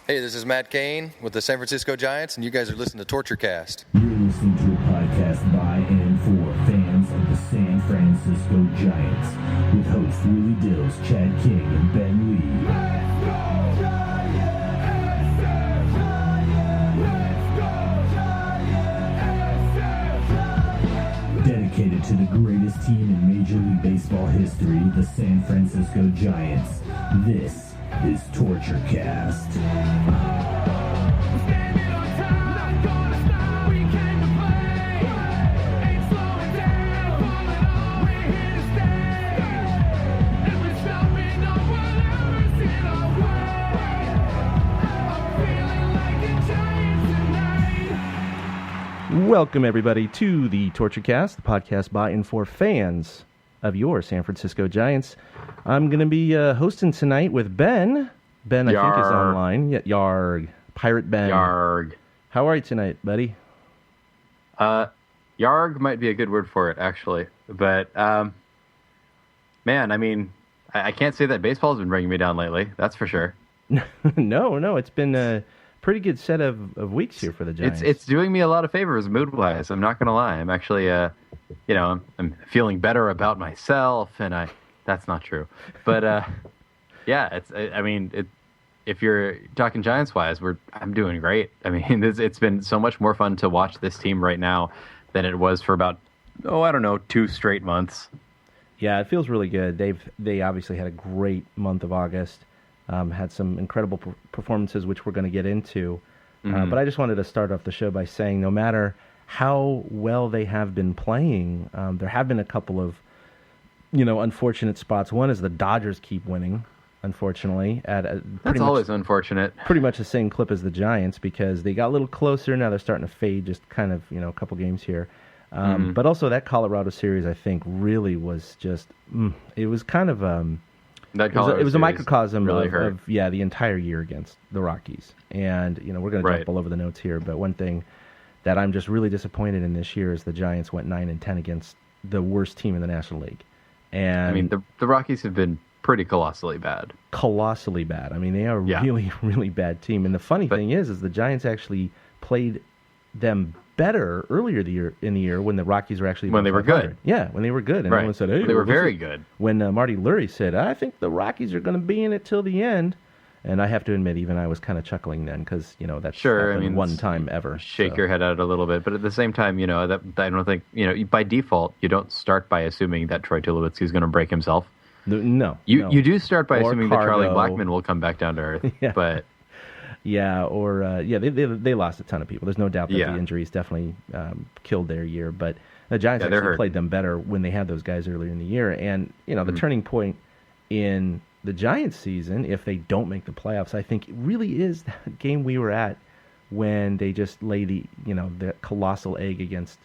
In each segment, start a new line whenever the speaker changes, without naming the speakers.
Hey, this is Matt Cain with the San Francisco Giants, and you guys are listening to Torture Cast.
You're listening to a podcast by and for fans of the San Francisco Giants, with hosts Willie Dills, Chad King, and Ben Lee. Let's go, Giants! Let's go, Giants! Dedicated to the greatest team in Major League Baseball history, the San Francisco Giants. This is Torture Cast.
Welcome, everybody, to the Torture Cast, the podcast by and for fans of your San Francisco Giants. I'm going to be hosting tonight with Ben. Ben, I think, is online. Yarg. Pirate Ben.
Yarg.
How are you tonight, buddy?
Yarg might be a good word for it, actually. But, man, I mean, I can't say that baseball's been bringing me down lately. That's for sure.
No. It's been a pretty good set of weeks here for the Giants.
It's doing me a lot of favors mood-wise. I'm not going to lie. I'm actually, I'm feeling better about myself, and that's not true. But, yeah, if you're talking Giants-wise, I'm doing great. I mean, it's been so much more fun to watch this team right now than it was for about, 2 straight months.
Yeah, it feels really good. They obviously had a great month of August. Had some incredible performances, which we're going to get into. But I just wanted to start off the show by saying no matter how well they have been playing, there have been a couple of, unfortunate spots. One is the Dodgers keep winning, unfortunately.
That's always unfortunate.
Pretty much the same clip as the Giants because they got a little closer. Now they're starting to fade just kind of, a couple games here. But also that Colorado series, I think, really was just, it was kind of... It was a microcosm of the entire year against the Rockies. And, we're going to jump all over the notes here, but one thing that I'm just really disappointed in this year is the Giants went 9-10 against the worst team in the National League. And
I mean, the Rockies have been pretty colossally bad.
Colossally bad. I mean, they are a really, really bad team. And the funny thing is the Giants actually played them better earlier in the year when the Rockies were actually...
When they were good.
Yeah, when they were good. And everyone said, hey...
They were very good.
When Marty Lurie said, I think the Rockies are going to be in it till the end. And I have to admit, even I was kind of chuckling then because, that's happened one time ever.
Shake your head out a little bit. But at the same time, that I don't think... by default, you don't start by assuming that Troy Tulowitzki is going to break himself.
No.
You do start by assuming
Cargo.
that Charlie Blackmon will come back down to earth. But...
Yeah, they lost a ton of people. There's no doubt that the injuries definitely killed their year. But the Giants actually played them better when they had those guys earlier in the year. And, the turning point in the Giants season, if they don't make the playoffs, I think it really is that game we were at when they just lay the colossal egg against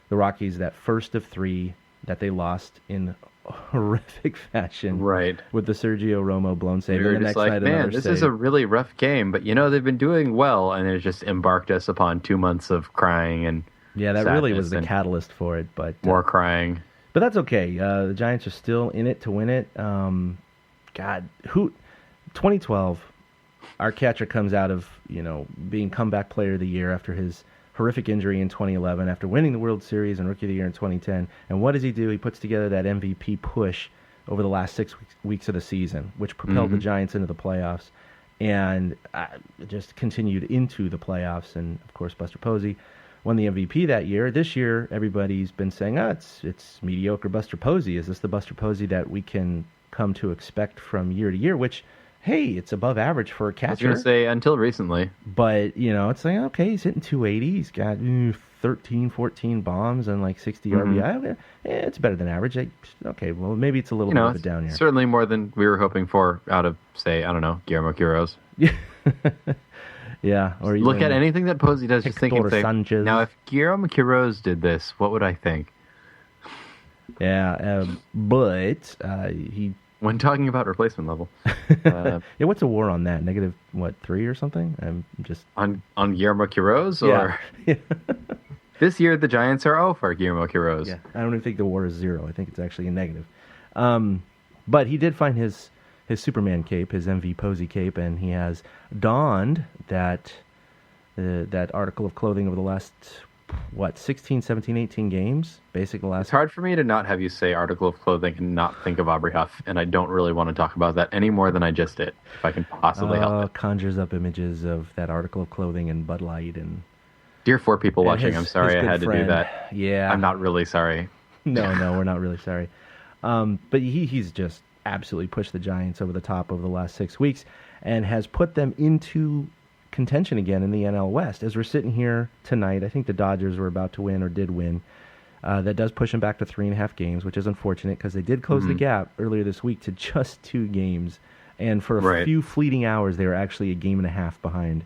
the Rockies, that first of 3 that they lost in horrific fashion, with the Sergio Romo blown save.
We were just like, man, this is a really rough game, but they've been doing well, and it just embarked us upon 2 months of crying and
that really was the catalyst for it. But
more crying,
but that's okay. The Giants are still in it to win it. 2012, our catcher comes out of being comeback player of the year after his horrific injury in 2011, after winning the World Series and Rookie of the Year in 2010. And what does he do? He puts together that MVP push over the last 6 weeks of the season, which propelled the Giants into the playoffs and just continued into the playoffs. And, of course, Buster Posey won the MVP that year. This year, everybody's been saying, it's mediocre Buster Posey. Is this the Buster Posey that we can come to expect from year to year? Which... hey, it's above average for a catcher.
I was going to say, until recently.
But, it's like, okay, he's hitting 280. He's got 13, 14 bombs and like 60 RBI. It's better than average. Okay, well, maybe it's a little bit of a down year.
Certainly more than we were hoping for out of, say, Guillermo Quiroz.
Yeah. Or
look at anything that Posey does, just think and say,
Sanchez.
Now, if Guillermo Quiroz did this, what would I think?
Yeah, but he...
When talking about replacement level.
What's a WAR on that? Negative, 3 or something? I'm just...
On Guillermo Quiroz? Or...
Yeah.
This year, the Giants are 0 for Guillermo Quiroz.
Yeah, I don't even think the WAR is 0. I think it's actually a negative. But he did find his his Superman cape, his MV Posey cape, and he has donned that article of clothing over the last 16, 17, 18 games, basically last.
It's hard for me to not have you say article of clothing and not think of Aubrey Huff, and I don't really want to talk about that any more than I just did, if I can possibly help it.
Conjures up images of that article of clothing and Bud Light and.
Dear 4 people watching, I'm sorry I had to do that.
Yeah.
I'm not really sorry.
No, we're not really sorry. But he's just absolutely pushed the Giants over the top over the last 6 weeks and has put them into contention again in the NL West. As we're sitting here tonight, I think the Dodgers were about to win or did win. That does push them back to 3.5 games, which is unfortunate because they did close the gap earlier this week to just 2 games. And for a few fleeting hours, they were actually a game and a half behind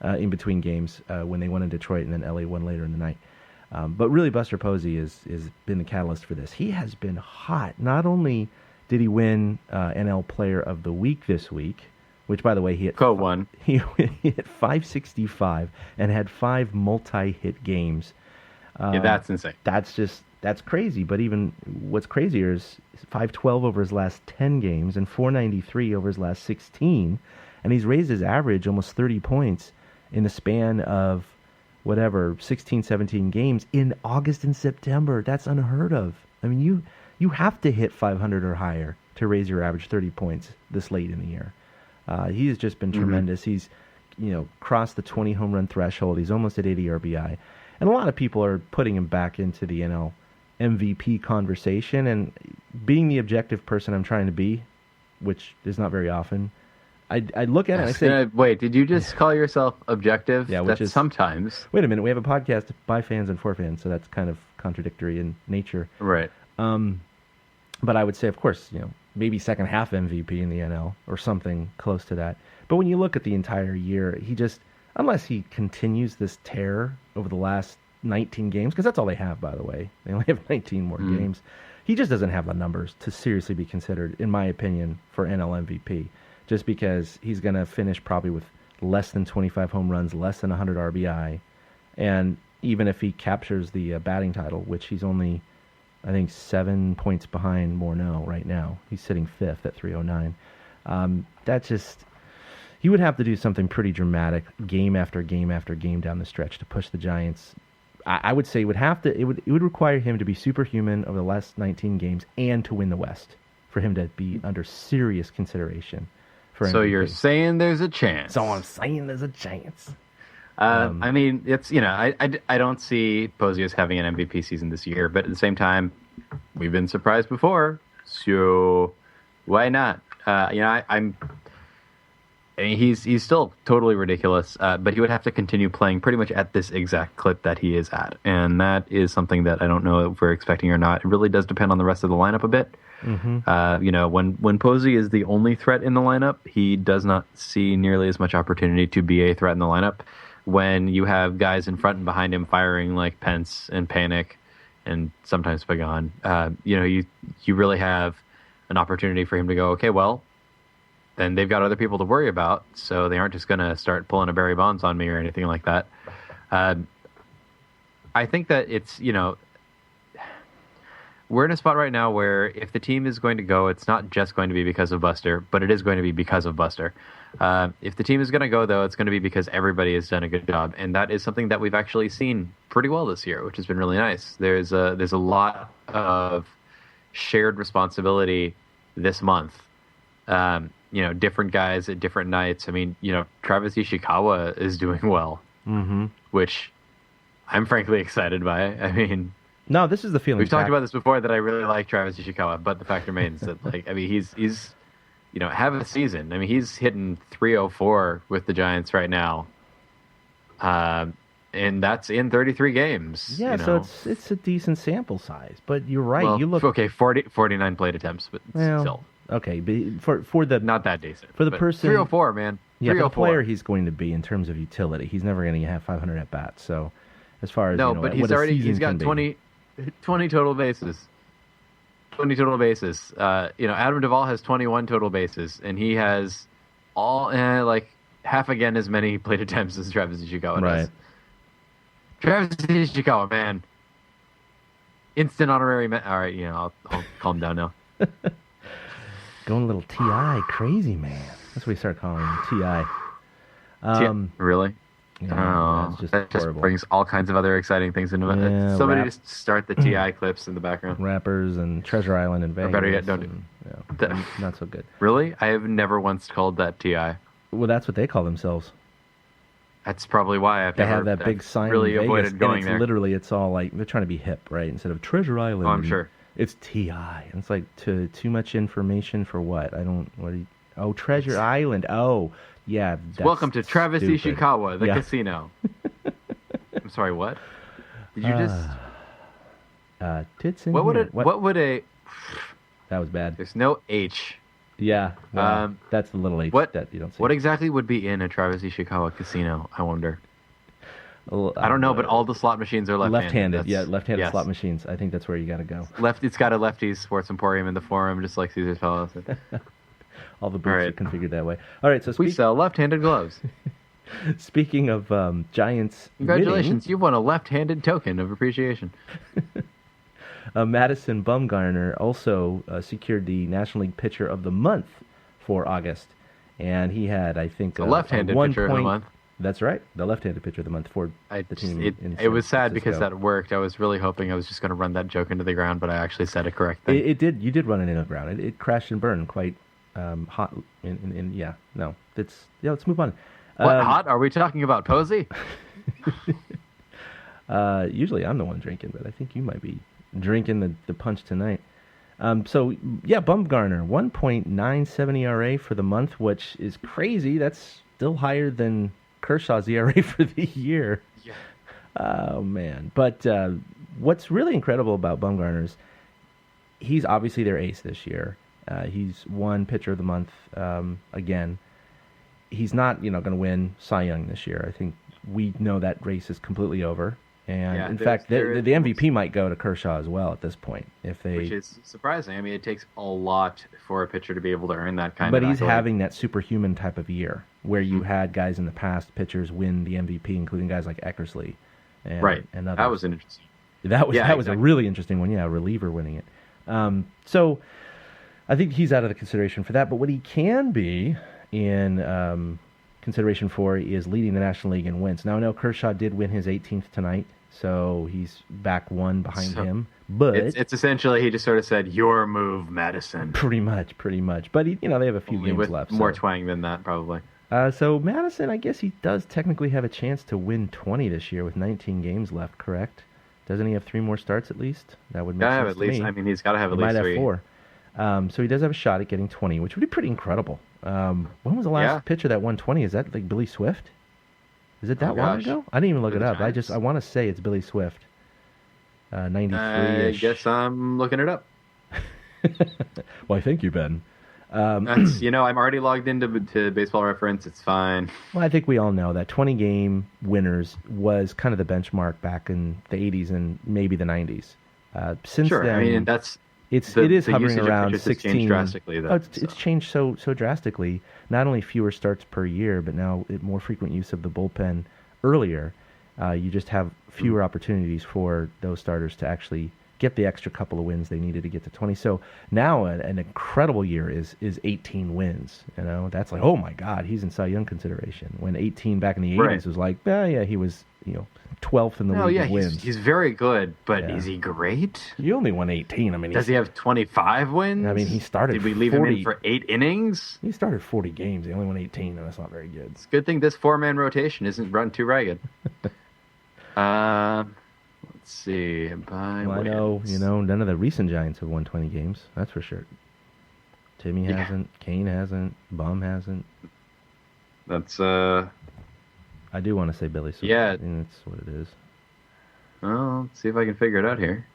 in between games when they won in Detroit and then LA won later in the night. But really, Buster Posey has been the catalyst for this. He has been hot. Not only did he win NL Player of the Week this week, which, by the way, he hit 565 and had 5 multi-hit games.
Yeah, that's insane.
That's crazy. But even what's crazier is 512 over his last 10 games and 493 over his last 16. And he's raised his average almost 30 points in the span of 16, 17 games in August and September. That's unheard of. I mean, you have to hit 500 or higher to raise your average 30 points this late in the year. He has just been tremendous. He's, crossed the 20 home run threshold. He's almost at 80 RBI. And a lot of people are putting him back into the NL MVP conversation. And being the objective person I'm trying to be, which is not very often, I look at it and I say...
wait, did you just call yourself objective?
Yeah, which is...
sometimes.
Wait a minute, we have a podcast by fans and for fans, so that's kind of contradictory in nature.
Right.
But I would say, of course, maybe second half MVP in the NL or something close to that. But when you look at the entire year, he just, unless he continues this tear over the last 19 games, because that's all they have, by the way. They only have 19 more games. He just doesn't have the numbers to seriously be considered, in my opinion, for NL MVP. Just because he's going to finish probably with less than 25 home runs, less than 100 RBI. And even if he captures the batting title, which he's only, I think, 7 points behind Morneau right now. He's sitting 5th at 309. He would have to do something pretty dramatic game after game after game down the stretch to push the Giants. I would say it would require him to be superhuman over the last 19 games and to win the West for him to be under serious consideration.
So you're saying there's a chance.
So I'm saying there's a chance.
I mean, it's, I don't see Posey as having an MVP season this year, but at the same time, we've been surprised before, so why not? He's still totally ridiculous, but he would have to continue playing pretty much at this exact clip that he is at, and that is something that I don't know if we're expecting or not. It really does depend on the rest of the lineup a bit. When Posey is the only threat in the lineup, he does not see nearly as much opportunity to be a threat in the lineup. When you have guys in front and behind him firing like Pence and Panik and sometimes Pagan, you really have an opportunity for him to go, okay, well, then they've got other people to worry about, so they aren't just going to start pulling a Barry Bonds on me or anything like that. I think that it's, we're in a spot right now where if the team is going to go, it's not just going to be because of Buster, but it is going to be because of Buster. If the team is going to go, though, it's going to be because everybody has done a good job, and that is something that we've actually seen pretty well this year, which has been really nice. There's a lot of shared responsibility this month. Different guys at different nights. I mean, Travis Ishikawa is doing well, which I'm frankly excited by. I mean...
No, this is the feeling.
We've talked about this before that I really like Travis Ishikawa, but the fact remains that he's having a season. I mean, he's hitting 304 with the Giants right now, and that's in 33 games.
Yeah, so it's a decent sample size. But you're right.
Well,
you look
49 plate attempts, but still.
Okay, but for the
not that decent
for the person
304, man.
Yeah, for the player he's going to be in terms of utility. He's never going to have 500 at bats. So as far as
but he's got 20 total bases. 20 total bases. Adam Duvall has 21 total bases, and he has half again as many plate attempts as Travis Ishikawa does. Travis Ishikawa, man. Instant honorary. All right, I'll calm down now.
Going a little T.I. crazy, man. That's what we started calling him, T.I.
Really?
Yeah, that's
that just
horrible.
brings all kinds of other exciting things into it.
Yeah,
Somebody just start the T.I. clips in the background.
Rappers and Treasure Island and Vegas.
Or better yet, don't do
not so good.
Really? I have never once called that T.I.
Well, that's what they call themselves.
That's probably why
They have that big sign
really
in Vegas,
avoided going
and
there.
Literally, it's all like they're trying to be hip, right? Instead of Treasure Island.
Oh, I'm sure.
It's T.I. And it's like too much information for what? Treasure Island. Oh, yeah. That's
Welcome to Travis
stupid.
Ishikawa, the casino. I'm sorry, what? Did you just...
Tits in
What would
here.
what would a...
That was bad.
There's no H.
Yeah. Well, that's the little H that you don't see.
What exactly would be in a Travis Ishikawa casino, I wonder? I don't know, but all the slot machines are left-handed.
Left-handed slot machines. I think that's where you got to go.
It's got a Lefty's Sports Emporium in the Forum, just like Caesar's Palace.
All the booths are configured that way. All right, so
we sell left-handed gloves.
Speaking of Giants,
congratulations! You've won a left-handed token of appreciation.
Madison Bumgarner also secured the National League Pitcher of the Month for August, and he had, I think,
a left-handed pitcher of the month.
That's right, the left-handed pitcher of the month for the team.
It was sad because that worked. I was really hoping I was just going to run that joke into the ground, but I actually said a correct thing.
It did. You did run it into the ground. It crashed and burned quite hot. Let's move on.
What hot? Are we talking about Posey?
Usually I'm the one drinking, but I think you might be drinking the punch tonight. Bumgarner, 1.97 ERA for the month, which is crazy. That's still higher than Kershaw's ERA for the year.
Yeah.
Oh, man. But what's really incredible about Bumgarner is he's obviously their ace this year. He's won Pitcher of the Month again. He's not, going to win Cy Young this year. I think we know that race is completely over. And in fact, the MVP might go to Kershaw as well at this point. Which
is surprising. I mean, it takes a lot for a pitcher to be able to earn that kind of
But he's having that superhuman type of year where you had guys in the past, pitchers win the MVP, including guys like Eckersley. And others.
That was interesting.
That was a really interesting one. Yeah, a reliever winning it. So I think he's out of the consideration for that. But what he can be in consideration for is leading the National League in wins. Now, I know Kershaw did win his 18th tonight, so he's back one behind him. But
it's essentially he just sort of said, "Your move, Madison."
Pretty much. But they have a few games left.
More twang than that, probably.
So Madison, I guess he does technically have a chance to win 20 this year with 19 games left. Correct? Doesn't he have 3 more starts at least? That would make sense to me.
I mean, he's got to have at least 3.
He might have 4. So he does have a shot at getting 20, which would be pretty increntible. When was the last pitcher that won 20? Is that like Billy Swift? Is it that long ago? I didn't even look it up. I want to say it's Billy Swift. 93-ish.
I guess I'm looking it up.
Well, thank you, Ben.
I'm already logged into Baseball Reference. It's fine.
Well, I think we all know that 20-game winners was kind of the benchmark back in the 80s and maybe the 90s. Since then,
I mean,
it is hovering around 16.
Changed drastically, though,
it's changed so drastically. Not only fewer starts per year, but now more frequent use of the bullpen earlier. You just have fewer opportunities for those starters to actually get the extra couple of wins they needed to get to 20. So now an incredible year is 18 wins. That's like, oh my God, he's in Cy Young consideration. When 18 back in the 80s was like, he was 12th in the league in wins.
He's very good, but is he great?
He only won 18. I mean,
does he have 25 wins?
I mean, he started.
Did we leave him in for 8 innings?
He started 40 games. He only won 18, and that's not very good.
It's a good thing this 4-man rotation isn't run too ragged. Let's see.
I know, none of the recent Giants have won 20 games. That's for sure. Timmy hasn't. Kane hasn't. Bum hasn't.
That's
I do want to say Billy Swift.
Yeah.
That's what it is.
Well, let's see if I can figure it out here.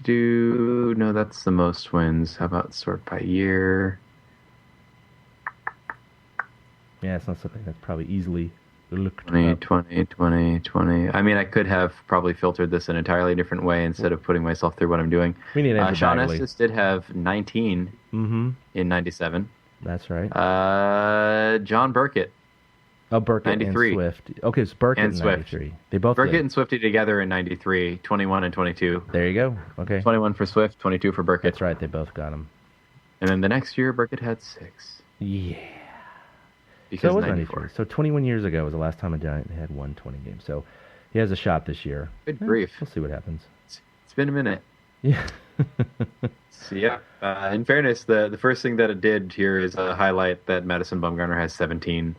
No, that's the most wins. How about sort by year?
Yeah, it's not something that's probably easily looked
20,
up.
20. I mean, I could have probably filtered this an entirely different way instead of putting myself through what I'm doing.
We need Andrew
Sean
Bagley.
Estes did have 19 in 97.
That's right.
John Burkett.
Oh, Burkett
93.
and Swift. Okay, it's Burkett and 93. They both
Burkett
did.
and Swifty together in 93, 21 and 22.
There you go. Okay.
21 for Swift, 22 for Burkett.
That's right. They both got him.
And then the next year, Burkett had 6.
Yeah.
Because
So it was
94.
93. So 21 years ago was the last time a Giant had won 20 games. So he has a shot this year.
Good grief.
We'll see what happens.
It's been a minute.
Yeah.
So, yeah. In fairness, the first thing that it did here is highlight that Madison Bumgarner has 17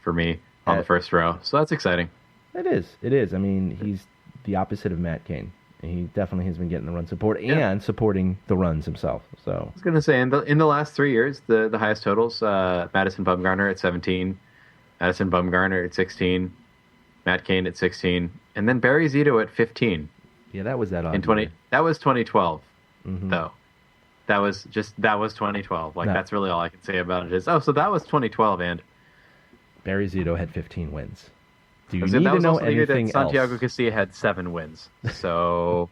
for me on the first row. So that's exciting.
It is. It is. I mean, he's the opposite of Matt Cain. He definitely has been getting the run support and supporting the runs himself. So
I was going to say, in the last 3 years, the highest totals, Madison Bumgarner at 17, Madison Bumgarner at 16, Matt Cain at 16, and then Barry Zito at 15.
yeah, that was that odd.
That was 2012, though. That was 2012. Like, that's really all I can say about it is, so that was 2012, and
Barry Zito had 15 wins. Do you
that
need to
was
know
also the year that
anything
Santiago
else?
Casilla had 7 wins. So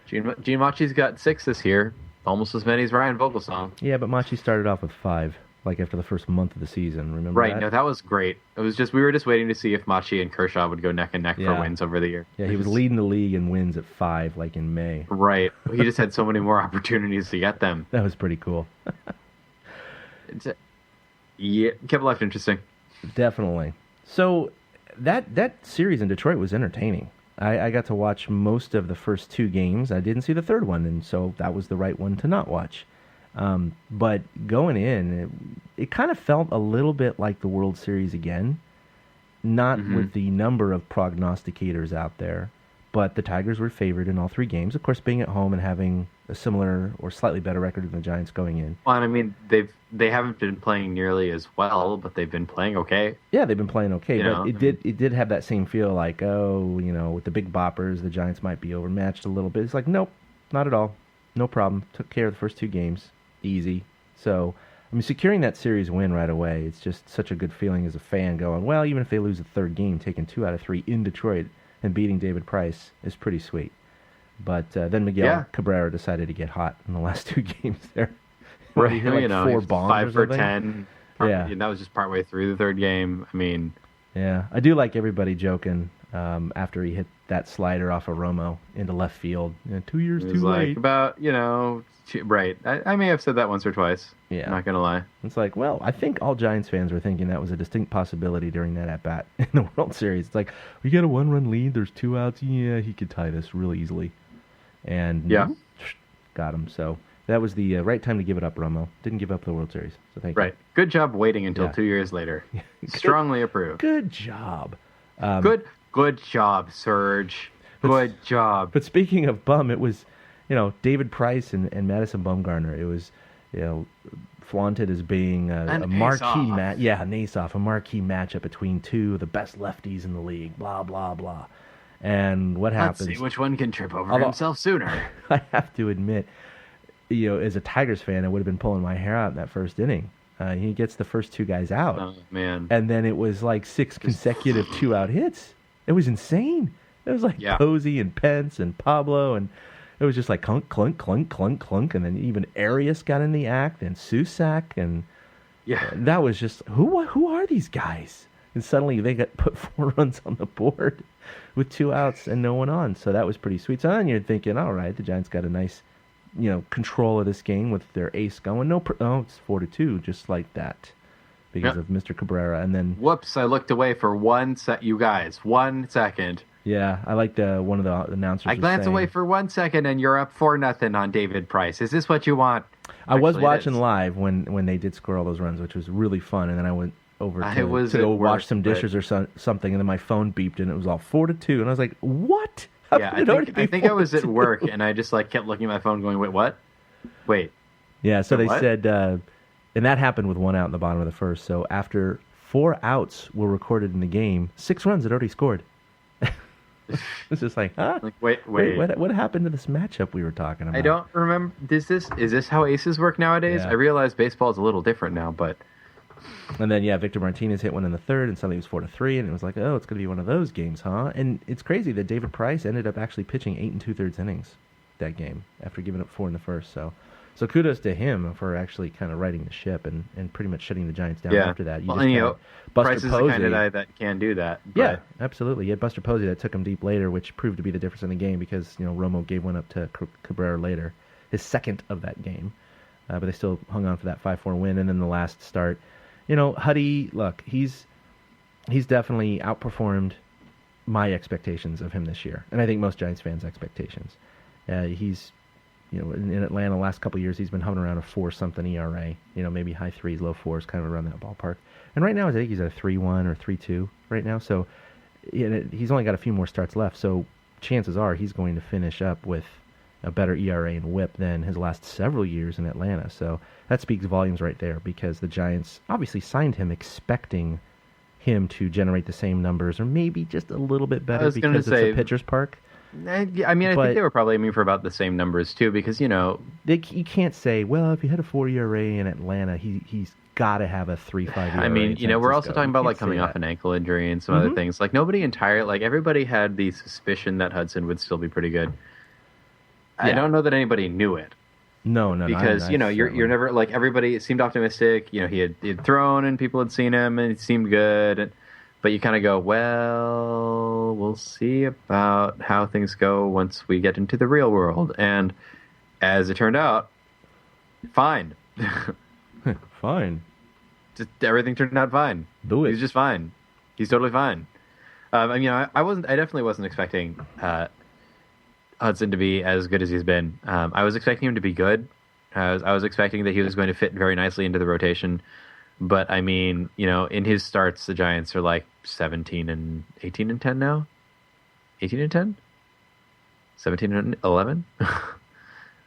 Gene Machi's got 6 this year, almost as many as Ryan Vogelsong.
Yeah, but Machi started off with 5, like after the first month of the season. Remember
Right,
that?
no, that was great. It was just, we were just waiting to see if Machi and Kershaw would go neck and neck for
Yeah.
wins over the year.
Yeah, he was leading the league in wins at 5, like in May.
Right. He just had so many more opportunities to get them.
That was pretty cool.
Yeah, kept life interesting.
Definitely. So that series in Detroit was entertaining. I got to watch most of the first 2 games. I didn't see the third one, and so that was the right one to not watch. But going in, it kind of felt a little bit like the World Series again. Not with the number of prognosticators out there, but the Tigers were favored in all 3 games. Of course, being at home and having a similar or slightly better record than the Giants going in.
Well, and I mean, they haven't been playing nearly as well, but they've been playing okay.
Yeah, they've been playing okay,
You
but
know?
it did have that same feel like, with the big boppers, the Giants might be overmatched a little bit. It's like, nope, not at all. No problem. Took care of the first 2 games. Easy. So, I mean, securing that series win right away, it's just such a good feeling as a fan going, well, even if they lose the third game, taking 2 out of 3 in Detroit and beating David Price is pretty sweet. But then Miguel Cabrera decided to get hot in the last 2 games there.
Right,
He hit like 4 bombs
5
or
for
something.
10.
Yeah.
And that was just partway through the third game. I mean,
Yeah, I do like everybody joking after he hit that slider off of Romo into left field. 2 years
it
too
was
late.
like about, right. I may have said that once or twice.
Yeah.
I'm not going to lie.
It's like, well, I think all Giants fans were thinking that was a distinct possibility during that at-bat in the World Series. It's like, we got a 1-run lead, there's 2 outs, yeah, he could tie this real easily. And got him. So that was the right time to give it up, Romo. Didn't give up the World Series, so thank you.
Right. Good job waiting until 2 years later. Strongly approved.
Good job.
Good job, Serge. Good job.
But speaking of bum, it was, David Price and Madison Bumgarner. It was, flaunted as being a marquee match. Yeah, an ace-off, a marquee matchup between 2 of the best lefties in the league. Blah blah blah. And what happens?
Let's see which one can trip over himself sooner.
I have to admit, as a Tigers fan, I would have been pulling my hair out in that first inning. He gets the first 2 guys out.
Oh, man.
And then it was like 6 consecutive 2-out hits. It was insane. It was like Posey and Pence and Pablo, and it was just like clunk, clunk, clunk, clunk, clunk, and then even Arias got in the act, and Susac, and that was just, who are these guys? And suddenly they got put 4 runs on the board with 2 outs and no one on. So that was pretty sweet. So then you're thinking, all right, the Giants got a nice, control of this game with their ace going. It's 4-2, just like that, because of Mr. Cabrera. And then,
whoops! I looked away for 1 sec. You guys, 1 second.
Yeah, I like one of the announcers.
I glanced away for 1 second, and you're up 4-0 on David Price. Is this what you want?
I was watching live when they did score all those runs, which was really fun. And then I went over to go wash some dishes or something, and then my phone beeped, and it was all 4-2, and I was like, "What?"
I think I was at work, and I just kept looking at my phone, going, "Wait, what? Wait."
Yeah, so they said, and that happened with 1 out in the bottom of the first. So after 4 outs were recorded in the game, 6 runs had already scored. It's just like, huh?
Wait.
What happened to this matchup we were talking about?
I don't remember. Is this how aces work nowadays?
Yeah.
I realize baseball is a little different now, but.
And then, Victor Martinez hit one in the third, and suddenly it was 4-3, and it was like, oh, it's going to be one of those games, huh? And it's crazy that David Price ended up actually pitching 8 2/3 innings that game after giving up 4 in the first. So kudos to him for actually kind of righting the ship and pretty much shutting the Giants down after that.
Price is the kind of guy that can do that. But...
Yeah, absolutely. He had Buster Posey that took him deep later, which proved to be the difference in the game because Romo gave one up to Cabrera later, his second of that game. but they still hung on for that 5-4 win. And then the last start, Huddy, look, he's definitely outperformed my expectations of him this year, and I think most Giants fans' expectations. He's, in Atlanta the last couple of years, he's been hovering around a 4-something ERA, maybe high 3s, low 4s, kind of around that ballpark. And right now, I think he's at a 3.1 or 3.2 right now, so he's only got a few more starts left, so chances are he's going to finish up with a better ERA and WHIP than his last several years in Atlanta. So that speaks volumes right there, because the Giants obviously signed him expecting him to generate the same numbers or maybe just a little bit better because it's a pitcher's park.
I think they were probably aiming for about the same numbers too, because
you can't say, well, if he had a 4 ERA in Atlanta, he's got to have a 3.5 ERA.
I mean, we're also talking about coming off an ankle injury and some other things. Everybody had the suspicion that Hudson would still be pretty good. Yeah. I don't know that anybody knew it.
No,
because you're never everybody seemed optimistic. He had thrown and people had seen him and it seemed good, but you kind of go, well, we'll see about how things go once we get into the real world. And as it turned out, fine.
Fine.
Just everything turned out fine.
Do it.
He's just fine. He's totally fine. I definitely wasn't expecting Hudson to be as good as he's been. I was expecting him to be good. I was expecting that he was going to fit very nicely into the rotation. But I mean, in his starts, the Giants are 17 and 18 and 10 now. 18 and 10, 17 and 11.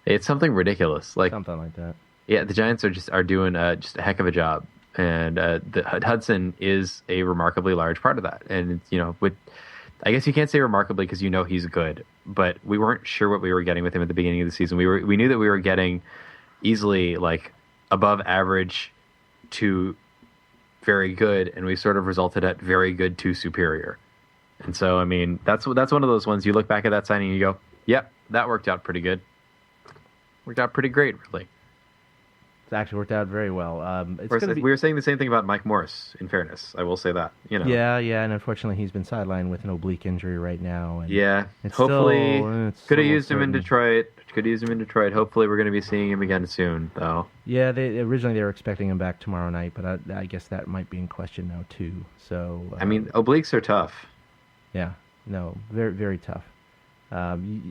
It's something ridiculous,
something like that.
Yeah, the Giants are doing just a heck of a job, and Hudson is a remarkably large part of that. And I guess you can't say remarkably because he's good, but we weren't sure what we were getting with him at the beginning of the season. We knew that we were getting easily above average to very good, and we sort of resulted at very good to superior. And so, I mean, that's one of those ones you look back at that signing and you go, yep, that worked out pretty good. Worked out pretty great, really.
It's actually worked out very well.
We were saying the same thing about Mike Morse, in fairness. I will say that.
Yeah, and unfortunately he's been sidelined with an oblique injury right now. And
hopefully could have used him in Detroit. Hopefully we're going to be seeing him again soon, though.
Yeah, originally they were expecting him back tomorrow night, but I guess that might be in question now too. So
I mean, obliques are tough.
Yeah, no, very very tough.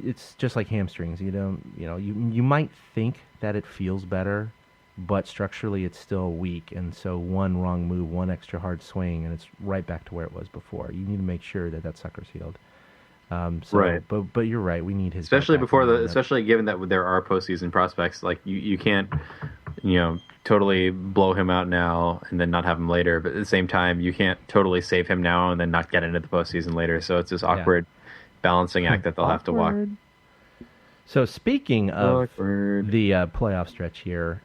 It's just like hamstrings. You might think that it feels better, but structurally it's still weak, and so one wrong move, one extra hard swing, and it's right back to where it was before. You need to make sure that sucker's healed.
Right.
But you're right. We need his
especially given that there are postseason prospects. You can't totally blow him out now and then not have him later. But at the same time, you can't totally save him now and then not get into the postseason later. So it's this awkward balancing act that they'll have to walk.
So speaking of the playoff stretch here,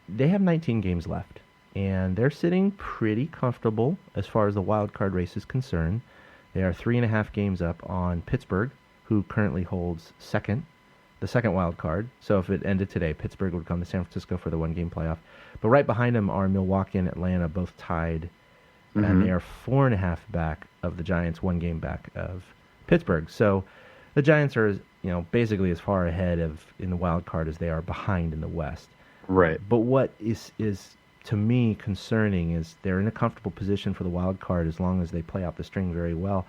they have 19 games left, and they're sitting pretty comfortable as far as the wild card race is concerned. They are 3.5 games up on Pittsburgh, who currently holds the second wild card. So if it ended today, Pittsburgh would come to San Francisco for the one-game playoff. But right behind them are Milwaukee and Atlanta, both tied, and they are 4.5 back of the Giants, 1 game back of Pittsburgh. So the Giants are, basically as far ahead in the wild card as they are behind in the West.
Right.
But what is to me concerning is they're in a comfortable position for the wild card as long as they play out the string very well.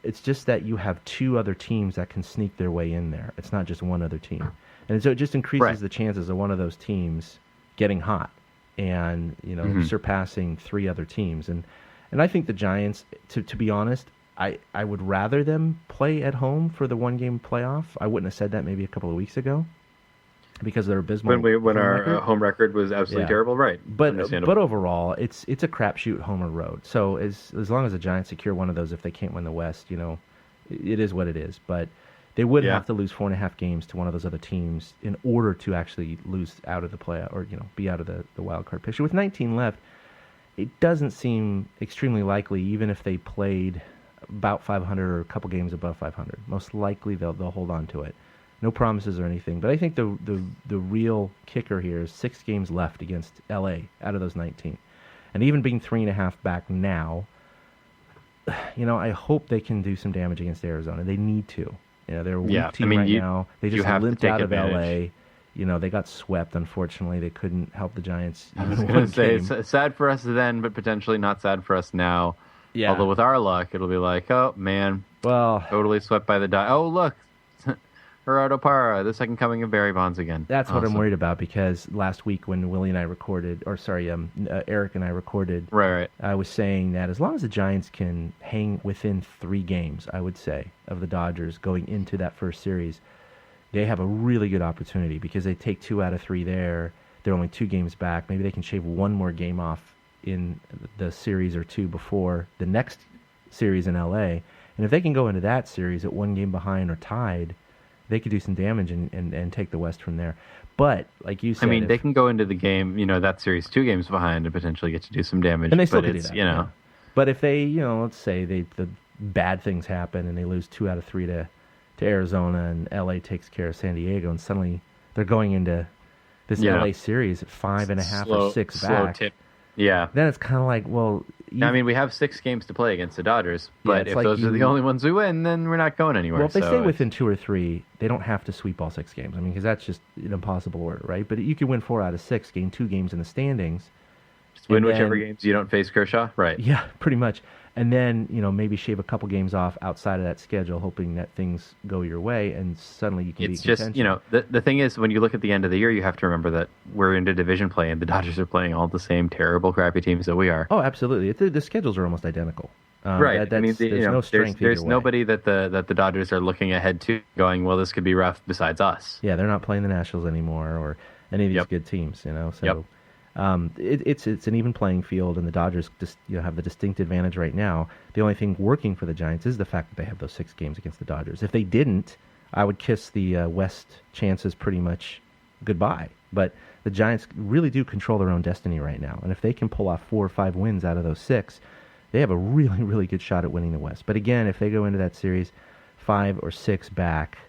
It's just that you have 2 other teams that can sneak their way in there. It's not just one other team. And so it just increases the chances of one of those teams getting hot and, surpassing 3 other teams. And I think the Giants, to be honest, I would rather them play at home for the one-game playoff. I wouldn't have said that maybe a couple of weeks ago because they're abysmal.
When our home record was absolutely terrible, right?
But overall, it's a crapshoot home or road. So as long as the Giants secure one of those, if they can't win the West, it is what it is. But they would have to lose 4.5 games to one of those other teams in order to actually lose out of the playoff or be out of the wild card picture. With 19 left, it doesn't seem extremely likely, even if they played about 500 or a couple games above 500. Most likely they'll hold on to it. No promises or anything. But I think the real kicker here is 6 games left against L.A. out of those 19. And even being 3.5 back now, I hope they can do some damage against Arizona. They need to. They're a weak team right now. They just limped out of L.A. they got swept. Unfortunately, they couldn't help the Giants.
I was going to say, it's sad for us then, but potentially not sad for us now.
Yeah.
Although with our luck, it'll be like, oh, man, totally swept by the Oh, look, Gerardo Parra, the second coming of Barry Bonds again.
That's what I'm worried about, because last week when Willie and I recorded, Eric and I recorded,
right,
I was saying that as long as the Giants can hang within 3 games, I would say, of the Dodgers going into that first series, they have a really good opportunity, because they take 2 out of 3 there. They're only 2 games back. Maybe they can shave 1 more game off in the series or 2 before the next series in LA. And if they can go into that series at 1 game behind or tied, they could do some damage and take the West from there. But, like you said...
I mean, they can go into the game, that series 2 games behind and potentially get to do some damage.
And they still could do that,
Yeah.
But if they, let's say the bad things happen and they lose 2 out of 3 to Arizona, and LA takes care of San Diego, and suddenly they're going into this LA series at 5.5 or 6 back.
Tip. Yeah.
Then it's kind of like, well...
we have 6 games to play against the Dodgers, but if those are the only ones we win, then we're not going anywhere.
Well, if they stay within 2 or 3, they don't have to sweep all 6 games. Because that's just an impossible order, right? But you can win 4 out of 6, gain 2 games in the standings.
Just win whichever games you don't face Kershaw, right?
Yeah, pretty much. And then, maybe shave a couple games off outside of that schedule, hoping that things go your way, and suddenly you can be contention.
It's just, the thing is, when you look at the end of the year, you have to remember that we're into division play, and the Dodgers are playing all the same terrible, crappy teams that we are.
Oh, absolutely. The schedules are almost identical.
Right.
There's no strength either
There's
way.
nobody that the Dodgers are looking ahead to going, well, this could be rough besides us.
Yeah, they're not playing the Nationals anymore or any of these good teams, So it's an even playing field, and the Dodgers just have the distinct advantage right now. The only thing working for the Giants is the fact that they have those 6 games against the Dodgers. If they didn't, I would kiss the West chances pretty much goodbye. But the Giants really do control their own destiny right now, and if they can pull off 4 or 5 wins out of those 6, they have a really, really good shot at winning the West. But again, if they go into that series 5 or 6 back,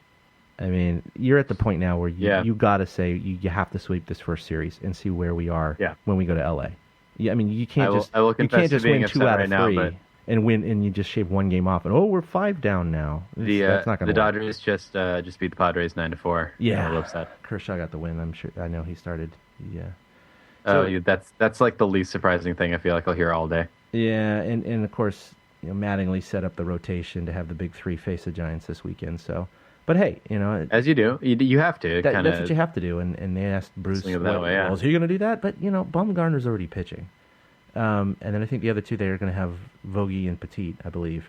you're at the point now where you got to say you have to sweep this first series and see where we are when we go to LA. Yeah, you can't just win 2 out of 3 and win, and you just shave 1 game off, and we're 5 down now. That's not going to
the
work.
Dodgers just beat the Padres 9-4.
Yeah,
a little upset.
Kershaw got the win. I know he started. Yeah.
So, that's like the least surprising thing I feel like I'll hear all day.
Yeah, and of course, Mattingly set up the rotation to have the big 3 face the Giants this weekend. So. But hey,
as you do, you have to.
That's what you have to do. And they asked Bruce, is he going to do that? But Bumgarner's already pitching, and then I think the other 2 they are going to have Vogie and Petit, I believe,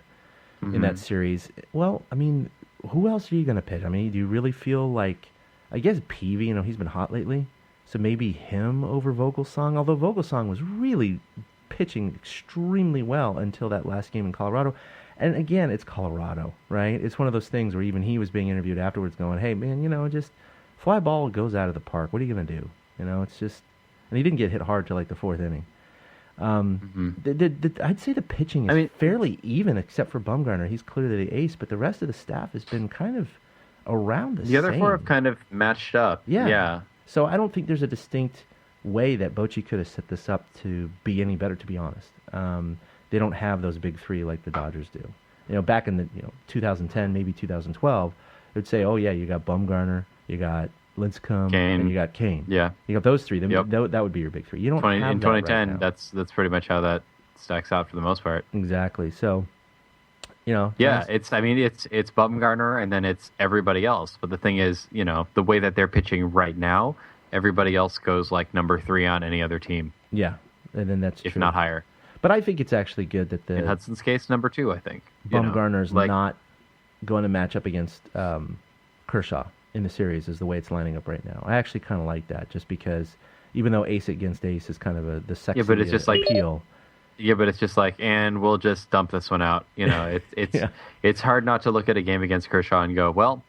in that series. Well, who else are you going to pitch? Do you really feel like, I guess Peavy? He's been hot lately, so maybe him over Vogelsong. Although Vogelsong was really pitching extremely well until that last game in Colorado. And again, it's Colorado, right? It's one of those things where even he was being interviewed afterwards going, hey, man, just fly ball goes out of the park. What are you going to do? It's just... And he didn't get hit hard till like the 4th inning. I'd say the pitching is fairly even, except for Bumgarner. He's clearly the ace, but the rest of the staff has been kind of around the same.
The other 4 have kind of matched up. Yeah.
So I don't think there's a distinct way that Bochy could have set this up to be any better, to be honest. They don't have those big 3 like the Dodgers do. Back in the 2010, maybe 2012, they'd say, oh yeah, you got Bumgarner, you got Lincecum, and you got Kane. Yeah, you got those 3. That would be your big 3. You don't have
in
that
2010.
Right now.
That's pretty much how that stacks out for the most part.
Exactly. So,
it's Bumgarner, and then it's everybody else. But the thing is, the way that they're pitching right now, everybody else goes like number 3 on any other team.
Yeah, and then that's
if
true.
not higher.
But I think it's actually good that
in Hudson's case, number 2, I think.
Bumgarner's not going to match up against Kershaw in the series is the way it's lining up right now. I actually kind of like that, just because even though ace against ace is kind of the sexy
but it's just
appeal.
But it's just like, and we'll just dump this one out. It's hard not to look at a game against Kershaw and go, well,